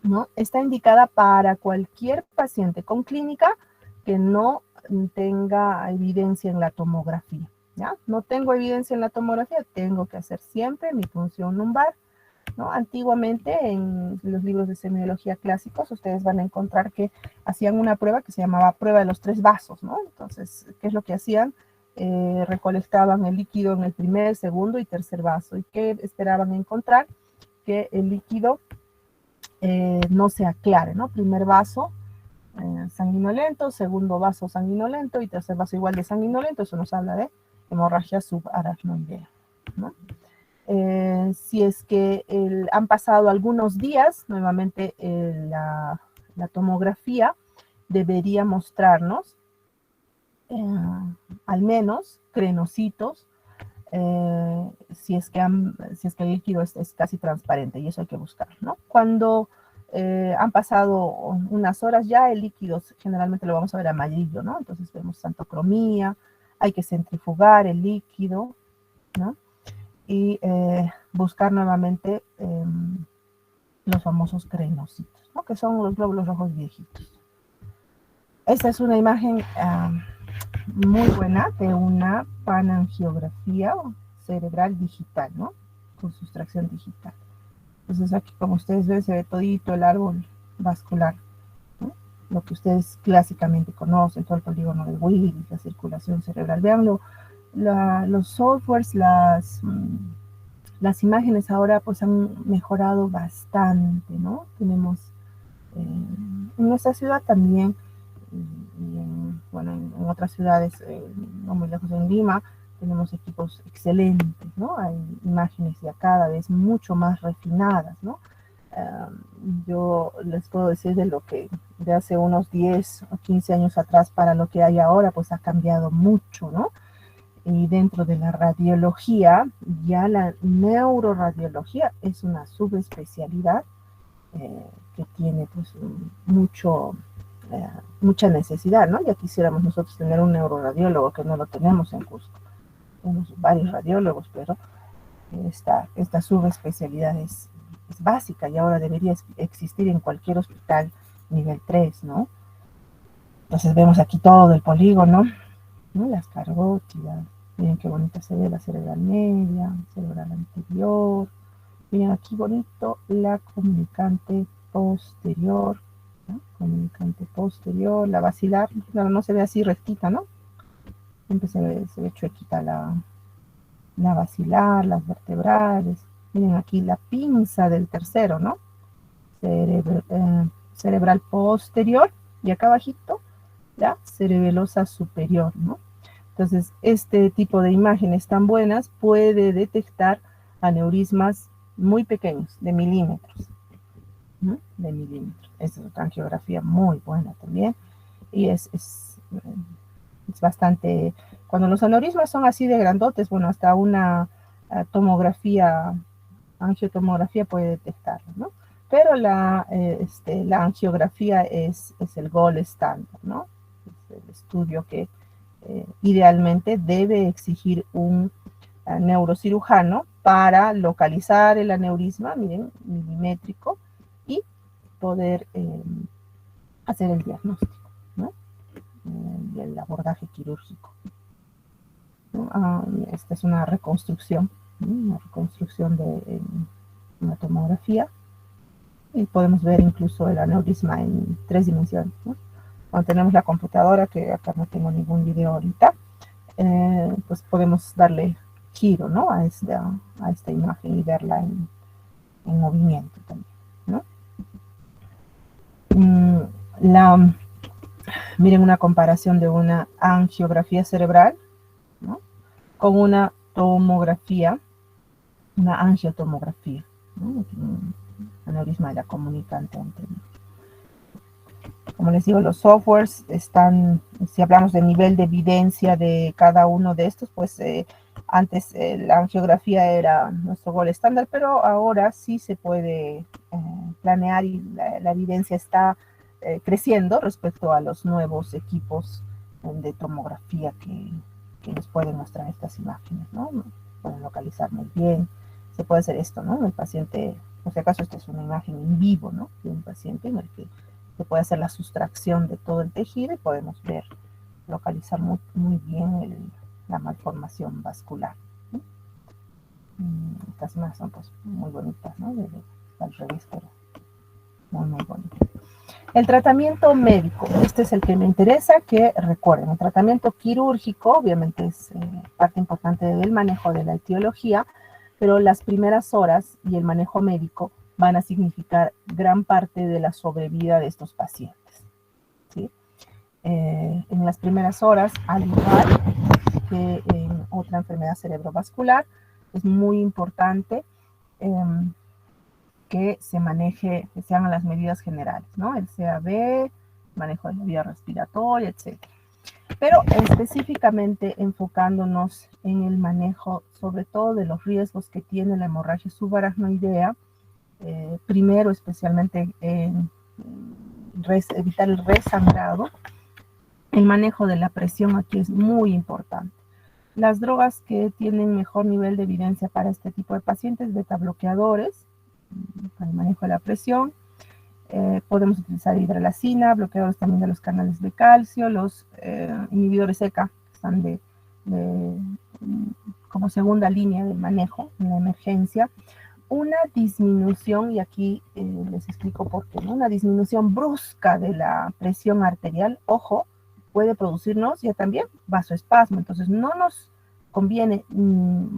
S1: ¿no? Está indicada para cualquier paciente con clínica que no tenga evidencia en la tomografía, ¿ya? No tengo evidencia en la tomografía, tengo que hacer siempre mi punción lumbar, ¿no? Antiguamente en los libros de semiología clásicos ustedes van a encontrar que hacían una prueba que se llamaba prueba de los 3 vasos, ¿no? Entonces, ¿qué es lo que hacían? Recolectaban el líquido en el primer, segundo y tercer vaso. ¿Y qué esperaban encontrar? Que el líquido no se aclare, ¿no? Primer vaso sanguinolento, segundo vaso sanguinolento y tercer vaso igual de sanguinolento. Eso nos habla de hemorragia subaracnoidea, ¿no? Si es que han pasado algunos días, nuevamente la tomografía debería mostrarnos al menos crenocitos, si es que el líquido es casi transparente, y eso hay que buscar, ¿no? Cuando han pasado unas horas ya, el líquido generalmente lo vamos a ver amarillo, ¿no? Entonces vemos santocromía, hay que centrifugar el líquido, ¿no? Y buscar nuevamente los famosos crenocitos, ¿no? Que son los glóbulos rojos viejitos. Esta es una imagen muy buena de una panangiografía cerebral digital, ¿no? Con sustracción digital. Entonces aquí, como ustedes ven, se ve todito el árbol vascular, ¿no? Lo que ustedes clásicamente conocen, todo el polígono de Willis, la circulación cerebral. Veanlo, los softwares, las imágenes ahora pues han mejorado bastante, ¿no? Tenemos en nuestra ciudad también, y en otras ciudades, no muy lejos, en Lima, tenemos equipos excelentes, ¿no? Hay imágenes ya cada vez mucho más refinadas, ¿no? Yo les puedo decir de hace unos 10 o 15 años atrás para lo que hay ahora, pues ha cambiado mucho, ¿no? Y dentro de la radiología, ya la neuroradiología es una subespecialidad que tiene pues mucha necesidad, ¿no? Ya quisiéramos nosotros tener un neuroradiólogo, que no lo tenemos en Cusco. Tenemos varios radiólogos, pero esta subespecialidad es básica y ahora debería existir en cualquier hospital nivel 3, ¿no? Entonces vemos aquí todo el polígono, ¿no? Las cargótidas, miren qué bonita se ve la cerebral media, cerebral anterior, miren aquí bonito la comunicante posterior, ¿no? Comunicante posterior, la basilar, claro, no se ve así rectita, ¿no? Siempre se ve chuequita la basilar, las vertebrales. Miren aquí la pinza del tercero, ¿no? Cerebral posterior, y acá abajito la cerebelosa superior, ¿no? Entonces, este tipo de imágenes tan buenas puede detectar aneurismas muy pequeños, de milímetros, ¿no? De milímetros. Esta es otra angiografía muy buena también, y es bastante, cuando los aneurismas son así de grandotes, bueno, hasta una tomografía, angiotomografía puede detectarlo, ¿no? Pero la angiografía es el gold estándar, ¿no? Es el estudio que idealmente debe exigir un neurocirujano para localizar el aneurisma, miren, milimétrico, y poder hacer el diagnóstico, ¿no? Y el abordaje quirúrgico, ¿no? Esta es una reconstrucción, ¿no? Una reconstrucción de una tomografía, y podemos ver incluso el aneurisma en 3 dimensiones, ¿no? Cuando tenemos la computadora, que acá no tengo ningún video ahorita, pues podemos darle giro, ¿no? a esta imagen y verla en movimiento también, ¿no? Miren una comparación de una angiografía cerebral, ¿no? Con una tomografía, una angiotomografía, ¿no? Aneurisma de la comunicante anterior. Como les digo, los softwares están, si hablamos de nivel de evidencia de cada uno de estos, pues antes la angiografía era nuestro gol estándar, pero ahora sí se puede planear, y la evidencia está creciendo respecto a los nuevos equipos de tomografía que nos pueden mostrar estas imágenes, ¿no? Pueden localizar muy bien. Se puede hacer esto, ¿no? El paciente, por si acaso, esta es una imagen en vivo, ¿no? De un paciente en el que se puede hacer la sustracción de todo el tejido y podemos ver, localizar muy bien la malformación vascular, ¿no? Estas imágenes son pues muy bonitas, ¿no? Al revés, pero muy bonitas. El tratamiento médico, este es el que me interesa que recuerden. El tratamiento quirúrgico, obviamente, es parte importante del manejo de la etiología, pero las primeras horas y el manejo médico van a significar gran parte de la sobrevida de estos pacientes, ¿sí? En las primeras horas, al igual que en otra enfermedad cerebrovascular, es muy importante que se maneje, que se hagan las medidas generales, ¿no? El CAB, manejo de la vía respiratoria, etc. Pero específicamente enfocándonos en el manejo, sobre todo de los riesgos que tiene la hemorragia subaracnoidea, primero especialmente evitar el resangrado. El manejo de la presión aquí es muy importante. Las drogas que tienen mejor nivel de evidencia para este tipo de pacientes, beta bloqueadores, para el manejo de la presión. Podemos utilizar hidralazina, bloqueadores también de los canales de calcio, los inhibidores ECA, que están como segunda línea de manejo en la emergencia. Una disminución, y aquí les explico por qué, ¿no? Una disminución brusca de la presión arterial, ojo, puede producirnos ya también vasoespasmo. Entonces no nos conviene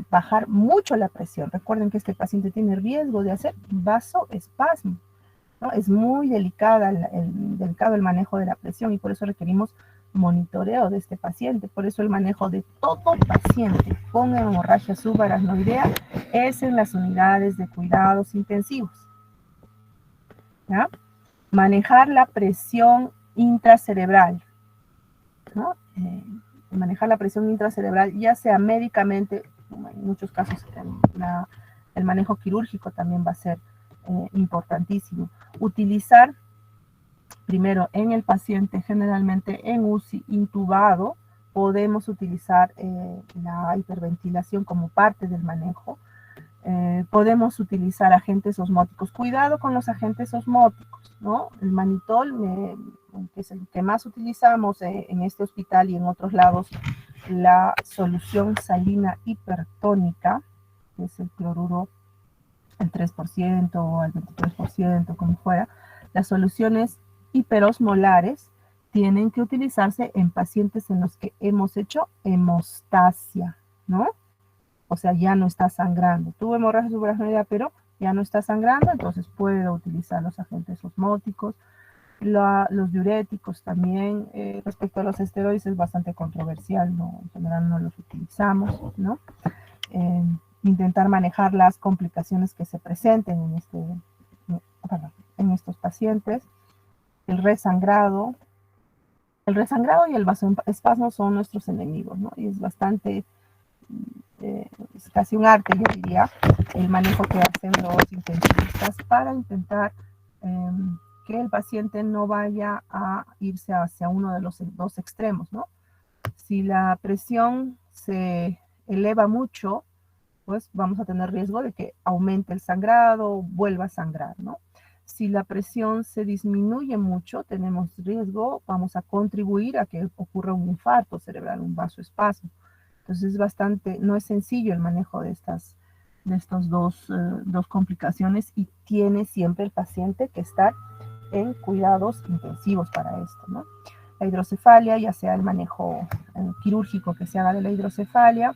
S1: bajar mucho la presión. Recuerden que este paciente tiene riesgo de hacer vasoespasmo, ¿no? Es muy delicado el manejo de la presión, y por eso requerimos monitoreo de este paciente. Por eso el manejo de todo paciente con hemorragia subaracnoidea es en las unidades de cuidados intensivos, ¿ya? Manejar la presión intracerebral, ¿no? Manejar la presión intracerebral, ya sea médicamente, en muchos casos el manejo quirúrgico también va a ser importantísimo. Utilizar primero en el paciente, generalmente en UCI intubado, podemos utilizar la hiperventilación como parte del manejo. Podemos utilizar agentes osmóticos. Cuidado con los agentes osmóticos, ¿no? El manitol, que es el que más utilizamos en este hospital y en otros lados, la solución salina hipertónica, que es el cloruro al 3% o al 23%, como fuera. Las soluciones hiperosmolares tienen que utilizarse en pacientes en los que hemos hecho hemostasia, ¿no? O sea, ya no está sangrando. Tuvo hemorragia subaracnoidea, pero ya no está sangrando, entonces puedo utilizar los agentes osmóticos. Los diuréticos también, respecto a los esteroides es bastante controversial, ¿no? En general no los utilizamos, ¿no? Intentar manejar las complicaciones que se presenten en estos pacientes. El resangrado y el vasoespasmo son nuestros enemigos, ¿no? Y es bastante es casi un arte, yo diría, el manejo que hacen los intensivistas para intentar que el paciente no vaya a irse hacia uno de los dos extremos, ¿no? Si la presión se eleva mucho, pues vamos a tener riesgo de que aumente el sangrado, vuelva a sangrar, ¿no? Si la presión se disminuye mucho, tenemos riesgo, vamos a contribuir a que ocurra un infarto cerebral, un vasoespasmo. Entonces es bastante, no es sencillo el manejo de estas dos complicaciones y tiene siempre el paciente que estar en cuidados intensivos para esto, ¿no? La hidrocefalia, ya sea el manejo quirúrgico que se haga de la hidrocefalia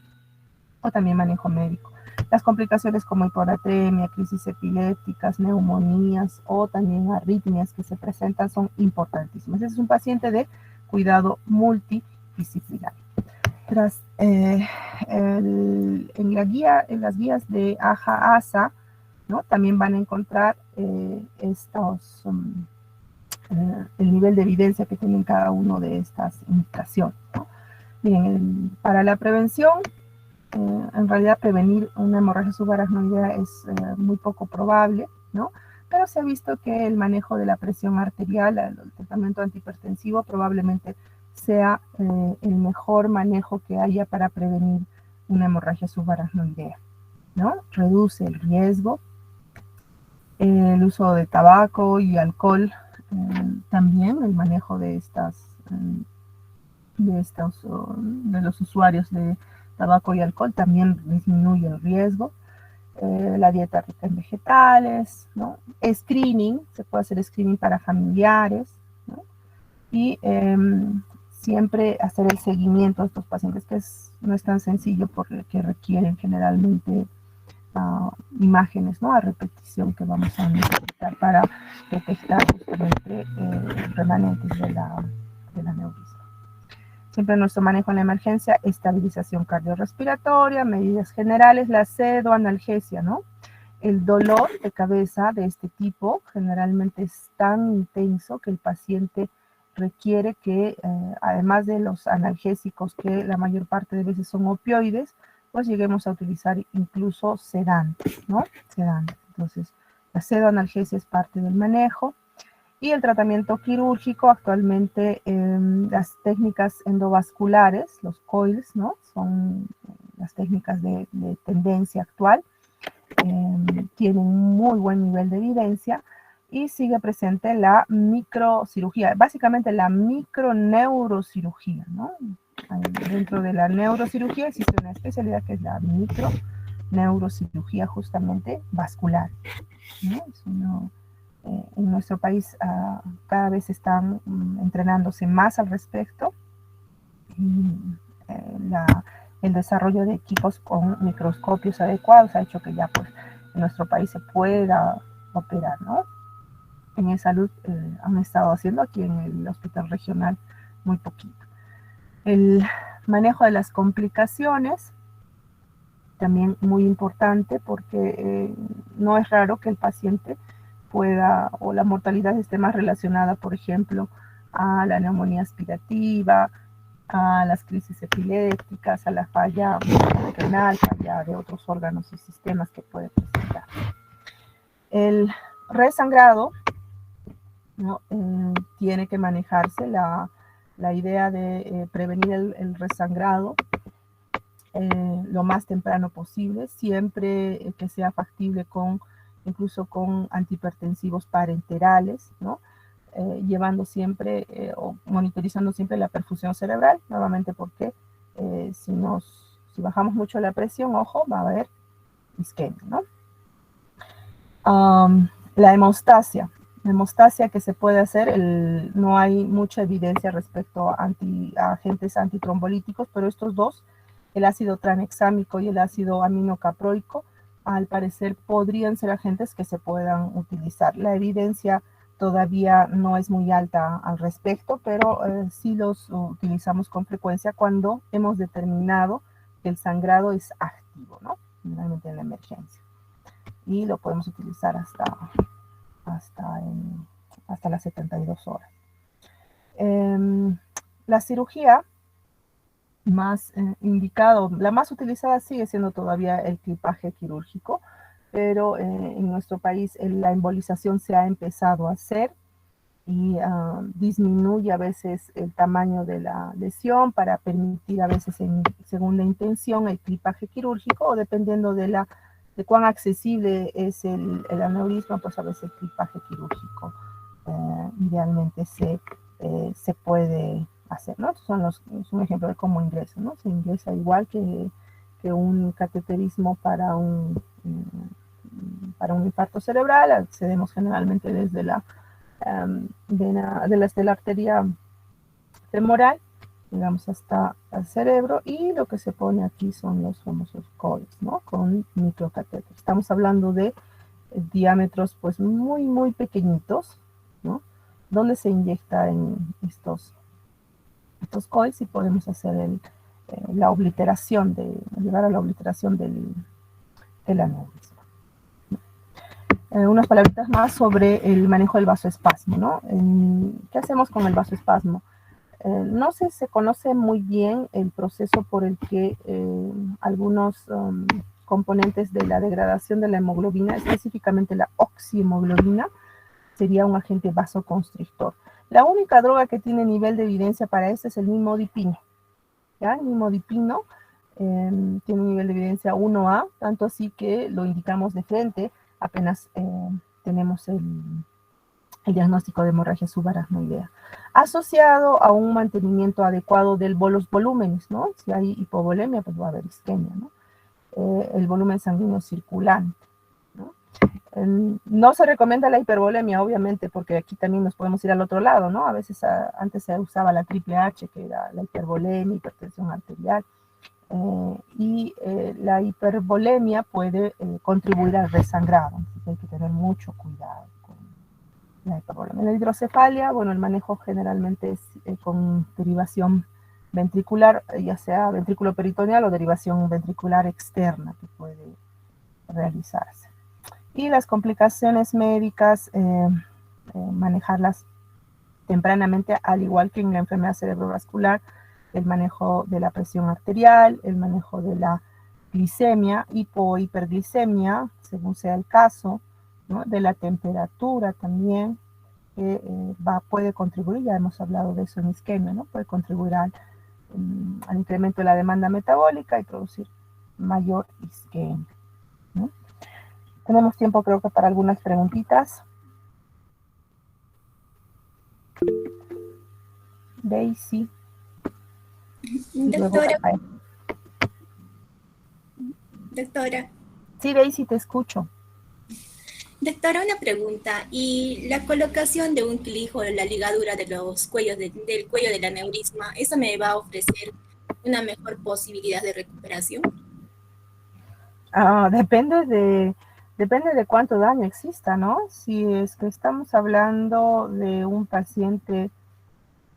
S1: o también manejo médico. Las complicaciones como hiponatremia, crisis epilépticas, neumonías o también arritmias que se presentan son importantísimas. Ese es un paciente de cuidado multidisciplinario. En las guías de AJA-ASA, ¿no? También van a encontrar el nivel de evidencia que tienen cada uno de estas indicaciones, ¿no? Miren, para la prevención, en realidad prevenir una hemorragia subaracnoidea es muy poco probable, ¿no? Pero se ha visto que el manejo de la presión arterial, el tratamiento antihipertensivo probablemente sea el mejor manejo que haya para prevenir una hemorragia subaracnoidea, ¿no? Reduce el riesgo. El uso de tabaco y alcohol, también el manejo de los usuarios de tabaco y alcohol también disminuye el riesgo. La dieta rica en vegetales, ¿no? Screening, se puede hacer screening para familiares, ¿no? Y siempre hacer el seguimiento de estos pacientes, que no es tan sencillo porque requieren generalmente imágenes, ¿no? A repetición que vamos a necesitar para detectar justamente remanentes de la aneurisma. Siempre nuestro manejo en la emergencia, estabilización cardiorrespiratoria, medidas generales, la sedoanalgesia, ¿no? El dolor de cabeza de este tipo generalmente es tan intenso que el paciente requiere que, además de los analgésicos, que la mayor parte de veces son opioides, pues lleguemos a utilizar incluso sedantes, ¿no? Sedantes. Entonces, la sedoanalgesia es parte del manejo. Y el tratamiento quirúrgico, actualmente las técnicas endovasculares, los coils, ¿no? Son las técnicas de tendencia actual, tienen un muy buen nivel de evidencia y sigue presente la microcirugía, básicamente la microneurocirugía, ¿no? Dentro de la neurocirugía existe una especialidad que es la microneurocirugía justamente vascular, ¿no? En nuestro país cada vez están entrenándose más al respecto. El desarrollo de equipos con microscopios adecuados ha hecho que ya pues en nuestro país se pueda operar, ¿no? En salud han estado haciendo aquí en el hospital regional muy poquito. El manejo de las complicaciones, también muy importante porque no es raro que el paciente pueda, o la mortalidad esté más relacionada, por ejemplo, a la neumonía aspirativa, a las crisis epilépticas, a la falla renal, falla de otros órganos y sistemas que puede presentar. El resangrado, ¿no? Tiene que manejarse la idea de prevenir el resangrado lo más temprano posible, siempre que sea factible incluso con antihipertensivos parenterales, ¿no? Llevando siempre o monitorizando siempre la perfusión cerebral, nuevamente porque si bajamos mucho la presión, ojo, va a haber isquemia, ¿no? La hemostasia. La hemostasia que se puede hacer, no hay mucha evidencia respecto a agentes antitrombolíticos, pero estos dos, el ácido tranexámico y el ácido aminocaproico, al parecer podrían ser agentes que se puedan utilizar. La evidencia todavía no es muy alta al respecto, pero sí los utilizamos con frecuencia cuando hemos determinado que el sangrado es activo, ¿no? Generalmente en la emergencia. Y lo podemos utilizar hasta las 72 horas. La cirugía más indicado, la más utilizada sigue siendo todavía el clipaje quirúrgico, pero en nuestro país la embolización se ha empezado a hacer y disminuye a veces el tamaño de la lesión para permitir a veces según la intención el clipaje quirúrgico, o dependiendo de cuán accesible es el aneurisma, pues a veces el clipaje quirúrgico idealmente se puede hacer, ¿no? Es un ejemplo de cómo ingresa, ¿no? Se ingresa igual que un cateterismo para un infarto cerebral. Accedemos generalmente desde la de la arteria femoral, digamos, hasta el cerebro, y lo que se pone aquí son los famosos coils, ¿no? Con microcatéteres. Estamos hablando de diámetros pues muy, muy pequeñitos, ¿no? Donde se inyecta en estos coils y podemos hacer la obliteración, llegar a la obliteración del aneurisma. Unas palabritas más sobre el manejo del vasoespasmo, ¿no? ¿Qué hacemos con el vasoespasmo? No se conoce muy bien el proceso por el que algunos componentes de la degradación de la hemoglobina, específicamente la oxihemoglobina, sería un agente vasoconstrictor. La única droga que tiene nivel de evidencia para esto es el nimodipino. ¿Ya? El nimodipino tiene un nivel de evidencia 1A, tanto así que lo indicamos de frente apenas tenemos el diagnóstico de hemorragia subaracnoidea, asociado a un mantenimiento adecuado de los volúmenes, ¿no? Si hay hipovolemia, pues va a haber isquemia, ¿no? El volumen sanguíneo circulante, ¿no? No se recomienda la hipervolemia, obviamente, porque aquí también nos podemos ir al otro lado, ¿no? A veces antes se usaba la triple H, que era la hipervolemia, hipertensión arterial, la hipervolemia puede contribuir al resangrado, así que hay que tener mucho cuidado con la hipervolemia. En la hidrocefalia, bueno, el manejo generalmente es con derivación ventricular, ya sea ventrículo peritoneal o derivación ventricular externa que puede realizarse. Y las complicaciones médicas, manejarlas tempranamente, al igual que en la enfermedad cerebrovascular, el manejo de la presión arterial, el manejo de la glicemia, hiperglicemia, según sea el caso, ¿no? De la temperatura también, que puede contribuir, ya hemos hablado de eso en isquemia, ¿no? Puede contribuir al incremento de la demanda metabólica y producir mayor isquemia, ¿no? Tenemos tiempo, creo que para algunas preguntitas. Daisy.
S6: Doctora.
S1: Sí, Daisy, te escucho.
S6: Doctora, una pregunta. ¿Y la colocación de un clijo en la ligadura de los cuellos del cuello del aneurisma, eso me va a ofrecer una mejor posibilidad de recuperación?
S1: Depende de cuánto daño exista, ¿no? Si es que estamos hablando de un paciente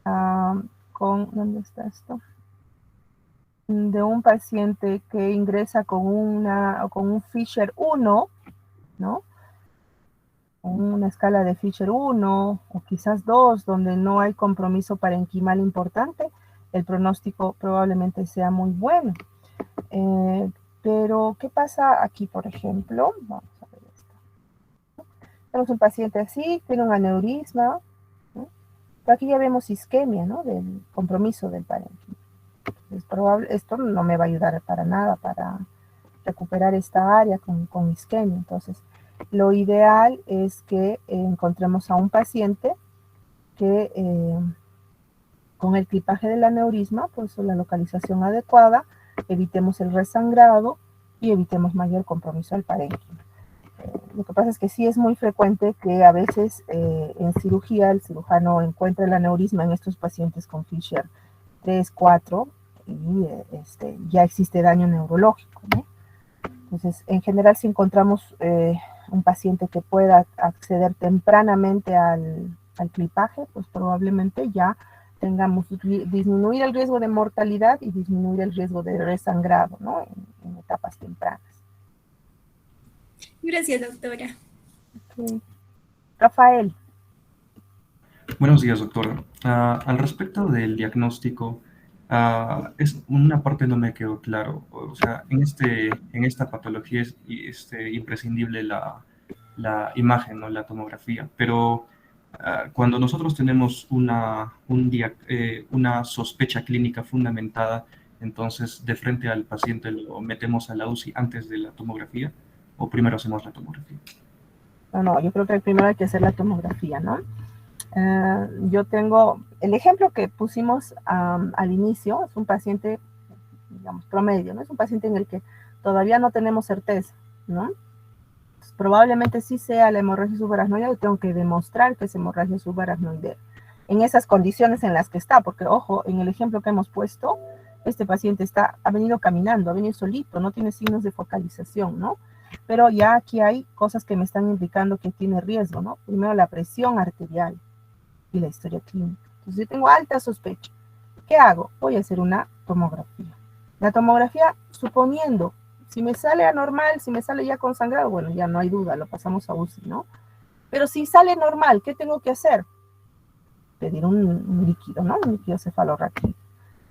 S1: ¿dónde está esto? De un paciente que ingresa con un Fisher 1, ¿no? Una escala de Fisher 1 o quizás 2, donde no hay compromiso parenquimal importante, el pronóstico probablemente sea muy bueno. Pero, ¿qué pasa aquí, por ejemplo? Vamos a ver esto. Tenemos un paciente así, tiene un aneurisma, ¿no? Pero aquí ya vemos isquemia, ¿no? Del compromiso del parénquima. Es probable, esto no me va a ayudar para nada para recuperar esta área con isquemia. Entonces, lo ideal es que encontremos a un paciente que con el clipaje del aneurisma, pues la localización adecuada, evitemos el resangrado y evitemos mayor compromiso al parénquima. Lo que pasa es que sí es muy frecuente que a veces en cirugía el cirujano encuentre el aneurisma en estos pacientes con Fisher 3, 4 y ya existe daño neurológico, ¿no? Entonces, en general, si encontramos un paciente que pueda acceder tempranamente al clipaje, pues probablemente ya tengamos disminuir el riesgo de mortalidad y disminuir el riesgo de resangrado, ¿no? En etapas tempranas.
S6: Gracias, doctora.
S1: Okay. Rafael.
S7: Buenos días, doctora. Al respecto del diagnóstico, Es una parte no me quedó claro. O sea, en esta patología es imprescindible la imagen, ¿no? La tomografía. Pero cuando nosotros tenemos una sospecha clínica fundamentada, entonces de frente al paciente lo metemos a la UCI antes de la tomografía o primero hacemos la tomografía.
S1: No, yo creo que primero hay que hacer la tomografía, ¿no? Yo tengo el ejemplo que pusimos al inicio, es un paciente, digamos, promedio, ¿no? Es un paciente en el que todavía no tenemos certeza, ¿no? Entonces, probablemente sí sea la hemorragia subaracnoidea, yo tengo que demostrar que es hemorragia subaracnoidea en esas condiciones en las que está, porque ojo, en el ejemplo que hemos puesto, este paciente ha venido caminando, ha venido solito, no tiene signos de focalización, ¿no? Pero ya aquí hay cosas que me están indicando que tiene riesgo, ¿no? Primero la presión arterial y la historia clínica. Entonces yo tengo alta sospecha. ¿Qué hago? Voy a hacer una tomografía. La tomografía, suponiendo, si me sale anormal, si me sale ya con sangrado, bueno, ya no hay duda, lo pasamos a UCI, ¿no? Pero si sale normal, ¿qué tengo que hacer? Pedir un líquido, ¿no? Un líquido cefalorraquídeo.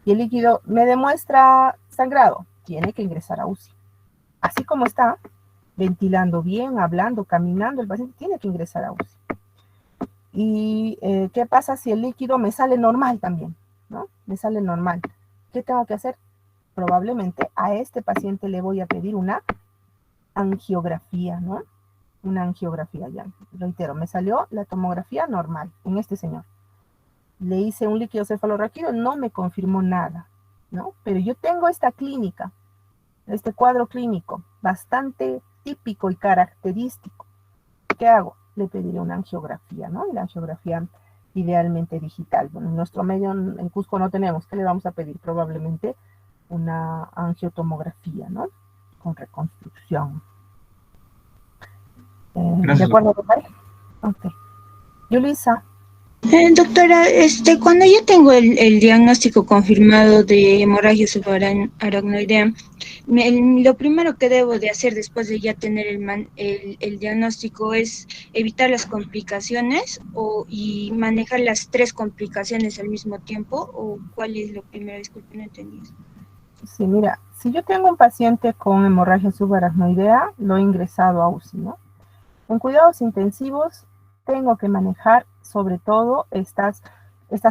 S1: Y el líquido me demuestra sangrado, tiene que ingresar a UCI. Así como está, ventilando bien, hablando, caminando, el paciente tiene que ingresar a UCI. ¿Y qué pasa si el líquido me sale normal también? ¿No? Me sale normal. ¿Qué tengo que hacer? Probablemente a este paciente le voy a pedir una angiografía, ¿no? Una angiografía, ya. Reitero, me salió la tomografía normal en este señor. Le hice un líquido cefalorraquídeo, no me confirmó nada, ¿no? Pero yo tengo esta clínica, este cuadro clínico, bastante típico y característico. ¿Qué hago? Le pediré una angiografía, ¿no? Y la angiografía idealmente digital. Bueno, en nuestro medio en Cusco no tenemos. ¿Qué le vamos a pedir? Probablemente una angiotomografía, ¿no? Con reconstrucción. ¿De acuerdo, doctor? Ok. Yulisa.
S2: Doctora, cuando yo tengo el diagnóstico confirmado de hemorragia subaracnoidea, lo primero que debo de hacer después de ya tener el diagnóstico es evitar las complicaciones y manejar las 3 complicaciones al mismo tiempo, ¿o cuál es lo primero? Disculpe, no entendí eso.
S1: Sí, mira, si yo tengo un paciente con hemorragia subaracnoidea, lo he ingresado a UCI, ¿no? En cuidados intensivos tengo que manejar sobre todo estas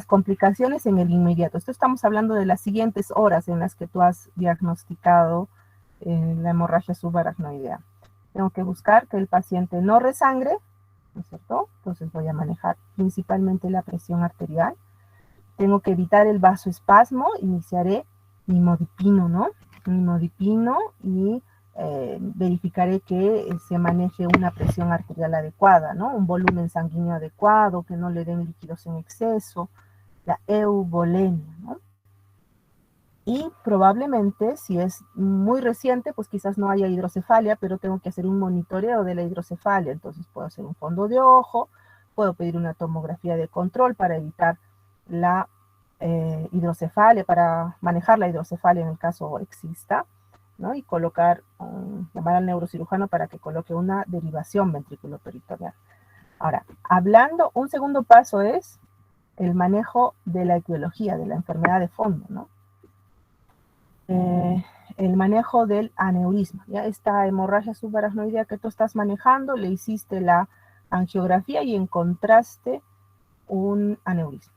S1: complicaciones en el inmediato. Esto estamos hablando de las siguientes horas en las que tú has diagnosticado la hemorragia subaracnoidea. Tengo que buscar que el paciente no resangre, ¿no es cierto? Entonces voy a manejar principalmente la presión arterial. Tengo que evitar el vasoespasmo, iniciaré nimodipino, ¿no? Nimodipino y verificaré que se maneje una presión arterial adecuada, ¿no? Un volumen sanguíneo adecuado, que no le den líquidos en exceso, la euvolemia, ¿no? Y probablemente, si es muy reciente, pues quizás no haya hidrocefalia, pero tengo que hacer un monitoreo de la hidrocefalia. Entonces puedo hacer un fondo de ojo, puedo pedir una tomografía de control para evitar la hidrocefalia, para manejar la hidrocefalia en el caso exista, ¿no? Y llamar al neurocirujano para que coloque una derivación ventriculoperitoneal. Ahora, un segundo paso es el manejo de la etiología, de la enfermedad de fondo, ¿no? El manejo del aneurisma, ¿ya? Esta hemorragia subaracnoidea que tú estás manejando, le hiciste la angiografía y encontraste un aneurisma.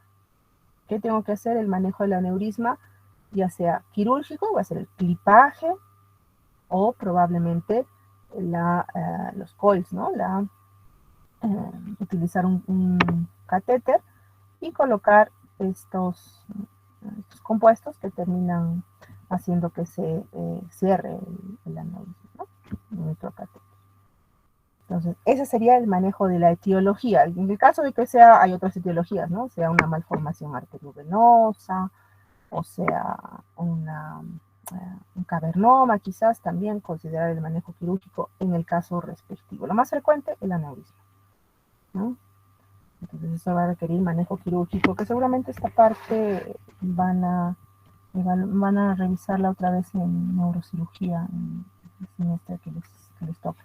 S1: ¿Qué tengo que hacer? El manejo del aneurisma, ya sea quirúrgico, va a ser el clipaje, o probablemente los coils, ¿no? Utilizar un catéter y colocar estos compuestos que terminan haciendo que se cierre el aneurisma, ¿no? El microcatéter. Entonces, ese sería el manejo de la etiología. En el caso de que hay otras etiologías, ¿no? Sea una malformación arteriovenosa, o sea un cavernoma, quizás también considerar el manejo quirúrgico en el caso respectivo. Lo más frecuente, el aneurisma, ¿no? Entonces eso va a requerir manejo quirúrgico, que seguramente esta parte van a revisarla otra vez en neurocirugía, en el semestre que les toca.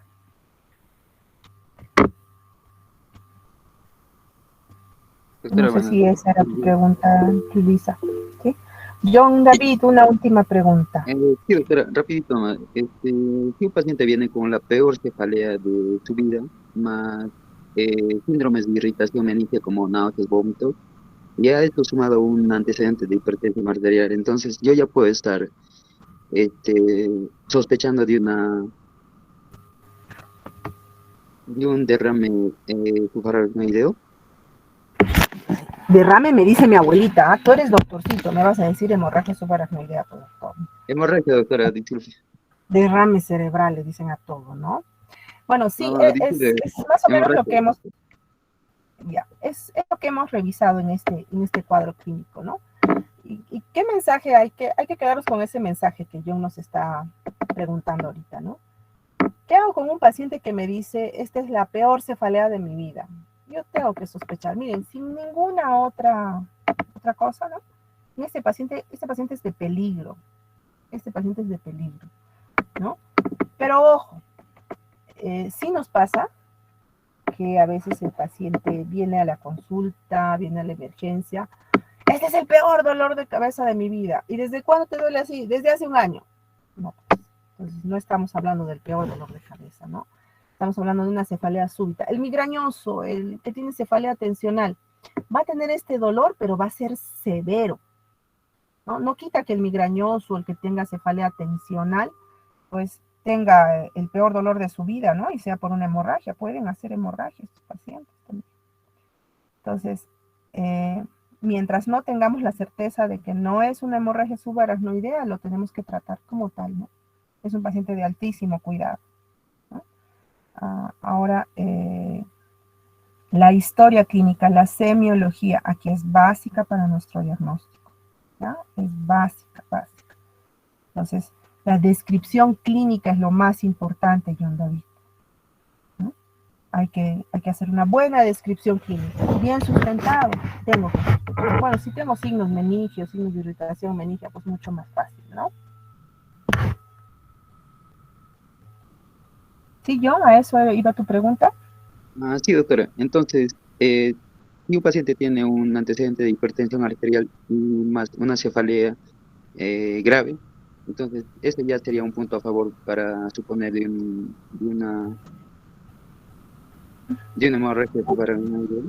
S8: Doctora,
S1: No sé si esa era tu pregunta, Lisa. ¿Sí? John David, una última pregunta.
S8: Sí, doctora, rapidito más. Si un paciente viene con la peor cefalea de su vida, más síndromes de irritación meningia como náuseas, vómitos, ya esto sumado a un antecedente de hipertensión arterial, entonces yo ya puedo estar sospechando de un derrame subaracnoideo.
S1: Derrame, me dice mi abuelita. Tú eres doctorcito, me vas a decir hemorragia subaracnoidea, pues, doctor.
S8: Hemorragia, doctora, disculpe.
S1: Derrame cerebral, le dicen a todo, ¿no? Bueno, sí,
S8: No,
S1: es más o menos lo que
S8: hemorragia.
S1: es lo que hemos revisado en este cuadro clínico, ¿no? ¿Y qué mensaje hay que quedarnos con ese mensaje que John nos está preguntando ahorita, ¿no? ¿Qué hago con un paciente que me dice, esta es la peor cefalea de mi vida? Yo tengo que sospechar, miren, sin ninguna otra cosa, ¿no? Este paciente es de peligro. Este paciente es de peligro, ¿no? Pero ojo, sí nos pasa que a veces el paciente viene a la consulta, viene a la emergencia. Este es el peor dolor de cabeza de mi vida. ¿Y desde cuándo te duele así? Desde hace un año. No, pues, entonces no estamos hablando del peor dolor de cabeza, ¿no? Estamos hablando de una cefalea súbita. El migrañoso, el que tiene cefalea tensional, va a tener este dolor, pero va a ser severo, ¿no? No quita que el migrañoso, el que tenga cefalea tensional, pues tenga el peor dolor de su vida, ¿no? Y sea por una hemorragia. Pueden hacer hemorragia estos pacientes también. Entonces, mientras no tengamos la certeza de que no es una hemorragia subaracnoidea, lo tenemos que tratar como tal, ¿no? Es un paciente de altísimo cuidado, ¿no? Ahora, la historia clínica, la semiología, aquí es básica para nuestro diagnóstico, ¿ya? Es básica. Entonces, la descripción clínica es lo más importante, John David, ¿no? Hay que hacer una buena descripción clínica, bien sustentado. Bueno, si tengo signos meningios, signos de irritación meningia, pues mucho más fácil, ¿no? Sí, John, a eso iba tu pregunta.
S8: Sí, doctora. Entonces, si un paciente tiene un antecedente de hipertensión arterial y más una cefalea grave, entonces ese ya sería un punto a favor para suponer de una hemorragia subaracnoidea.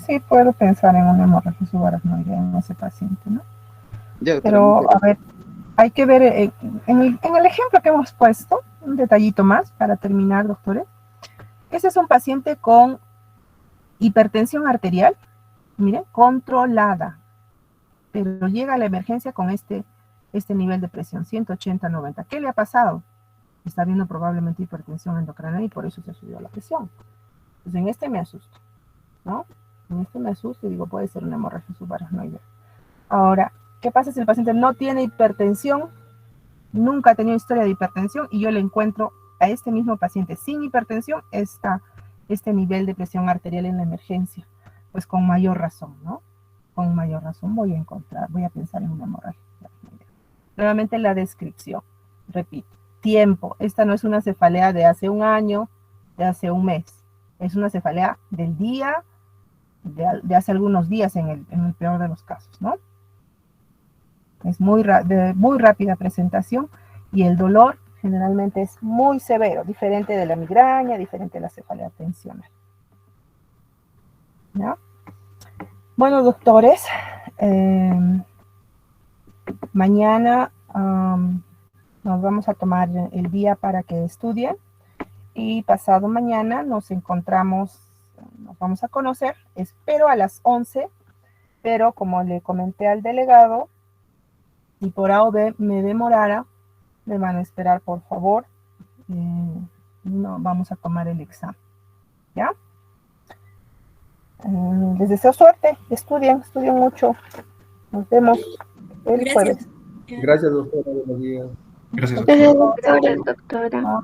S1: Sí, puedo pensar en una hemorragia subaracnoidea en ese paciente, ¿no?
S8: Ya, doctora,
S1: Pero, a ver, hay que ver, en el ejemplo que hemos puesto, un detallito más para terminar, doctores. Ese es un paciente con hipertensión arterial, miren, controlada, pero llega a la emergencia con este nivel de presión, 180-90. ¿Qué le ha pasado? Está viendo probablemente hipertensión endocrinal y por eso se subió la presión. Entonces, en este me asusto, ¿no? En este me asusto y digo, puede ser una hemorragia subaracnoidea. Ahora, ¿qué pasa si el paciente no tiene hipertensión, nunca ha tenido historia de hipertensión y yo le encuentro a este mismo paciente sin hipertensión este nivel de presión arterial en la emergencia? Pues con mayor razón, ¿no? Con mayor razón voy a pensar en una hemorragia. Nuevamente la descripción, repito, tiempo. Esta no es una cefalea de hace un año, de hace un mes. Es una cefalea del día, de hace algunos días en el peor de los casos, ¿no? Es muy rápida presentación y el dolor generalmente es muy severo, diferente de la migraña, diferente de la cefalea tensional, ¿no? Bueno, doctores, mañana nos vamos a tomar el día para que estudien y pasado mañana nos vamos a conocer, espero a las 11, pero como le comenté al delegado, y por A o B me demorara, me van a esperar, por favor. No vamos a tomar el examen, ¿ya? Les deseo suerte, estudien mucho. Nos vemos el jueves.
S9: Gracias, doctora. Buenos días.
S7: Gracias,
S5: Gracias,
S7: doctor.
S5: doctora.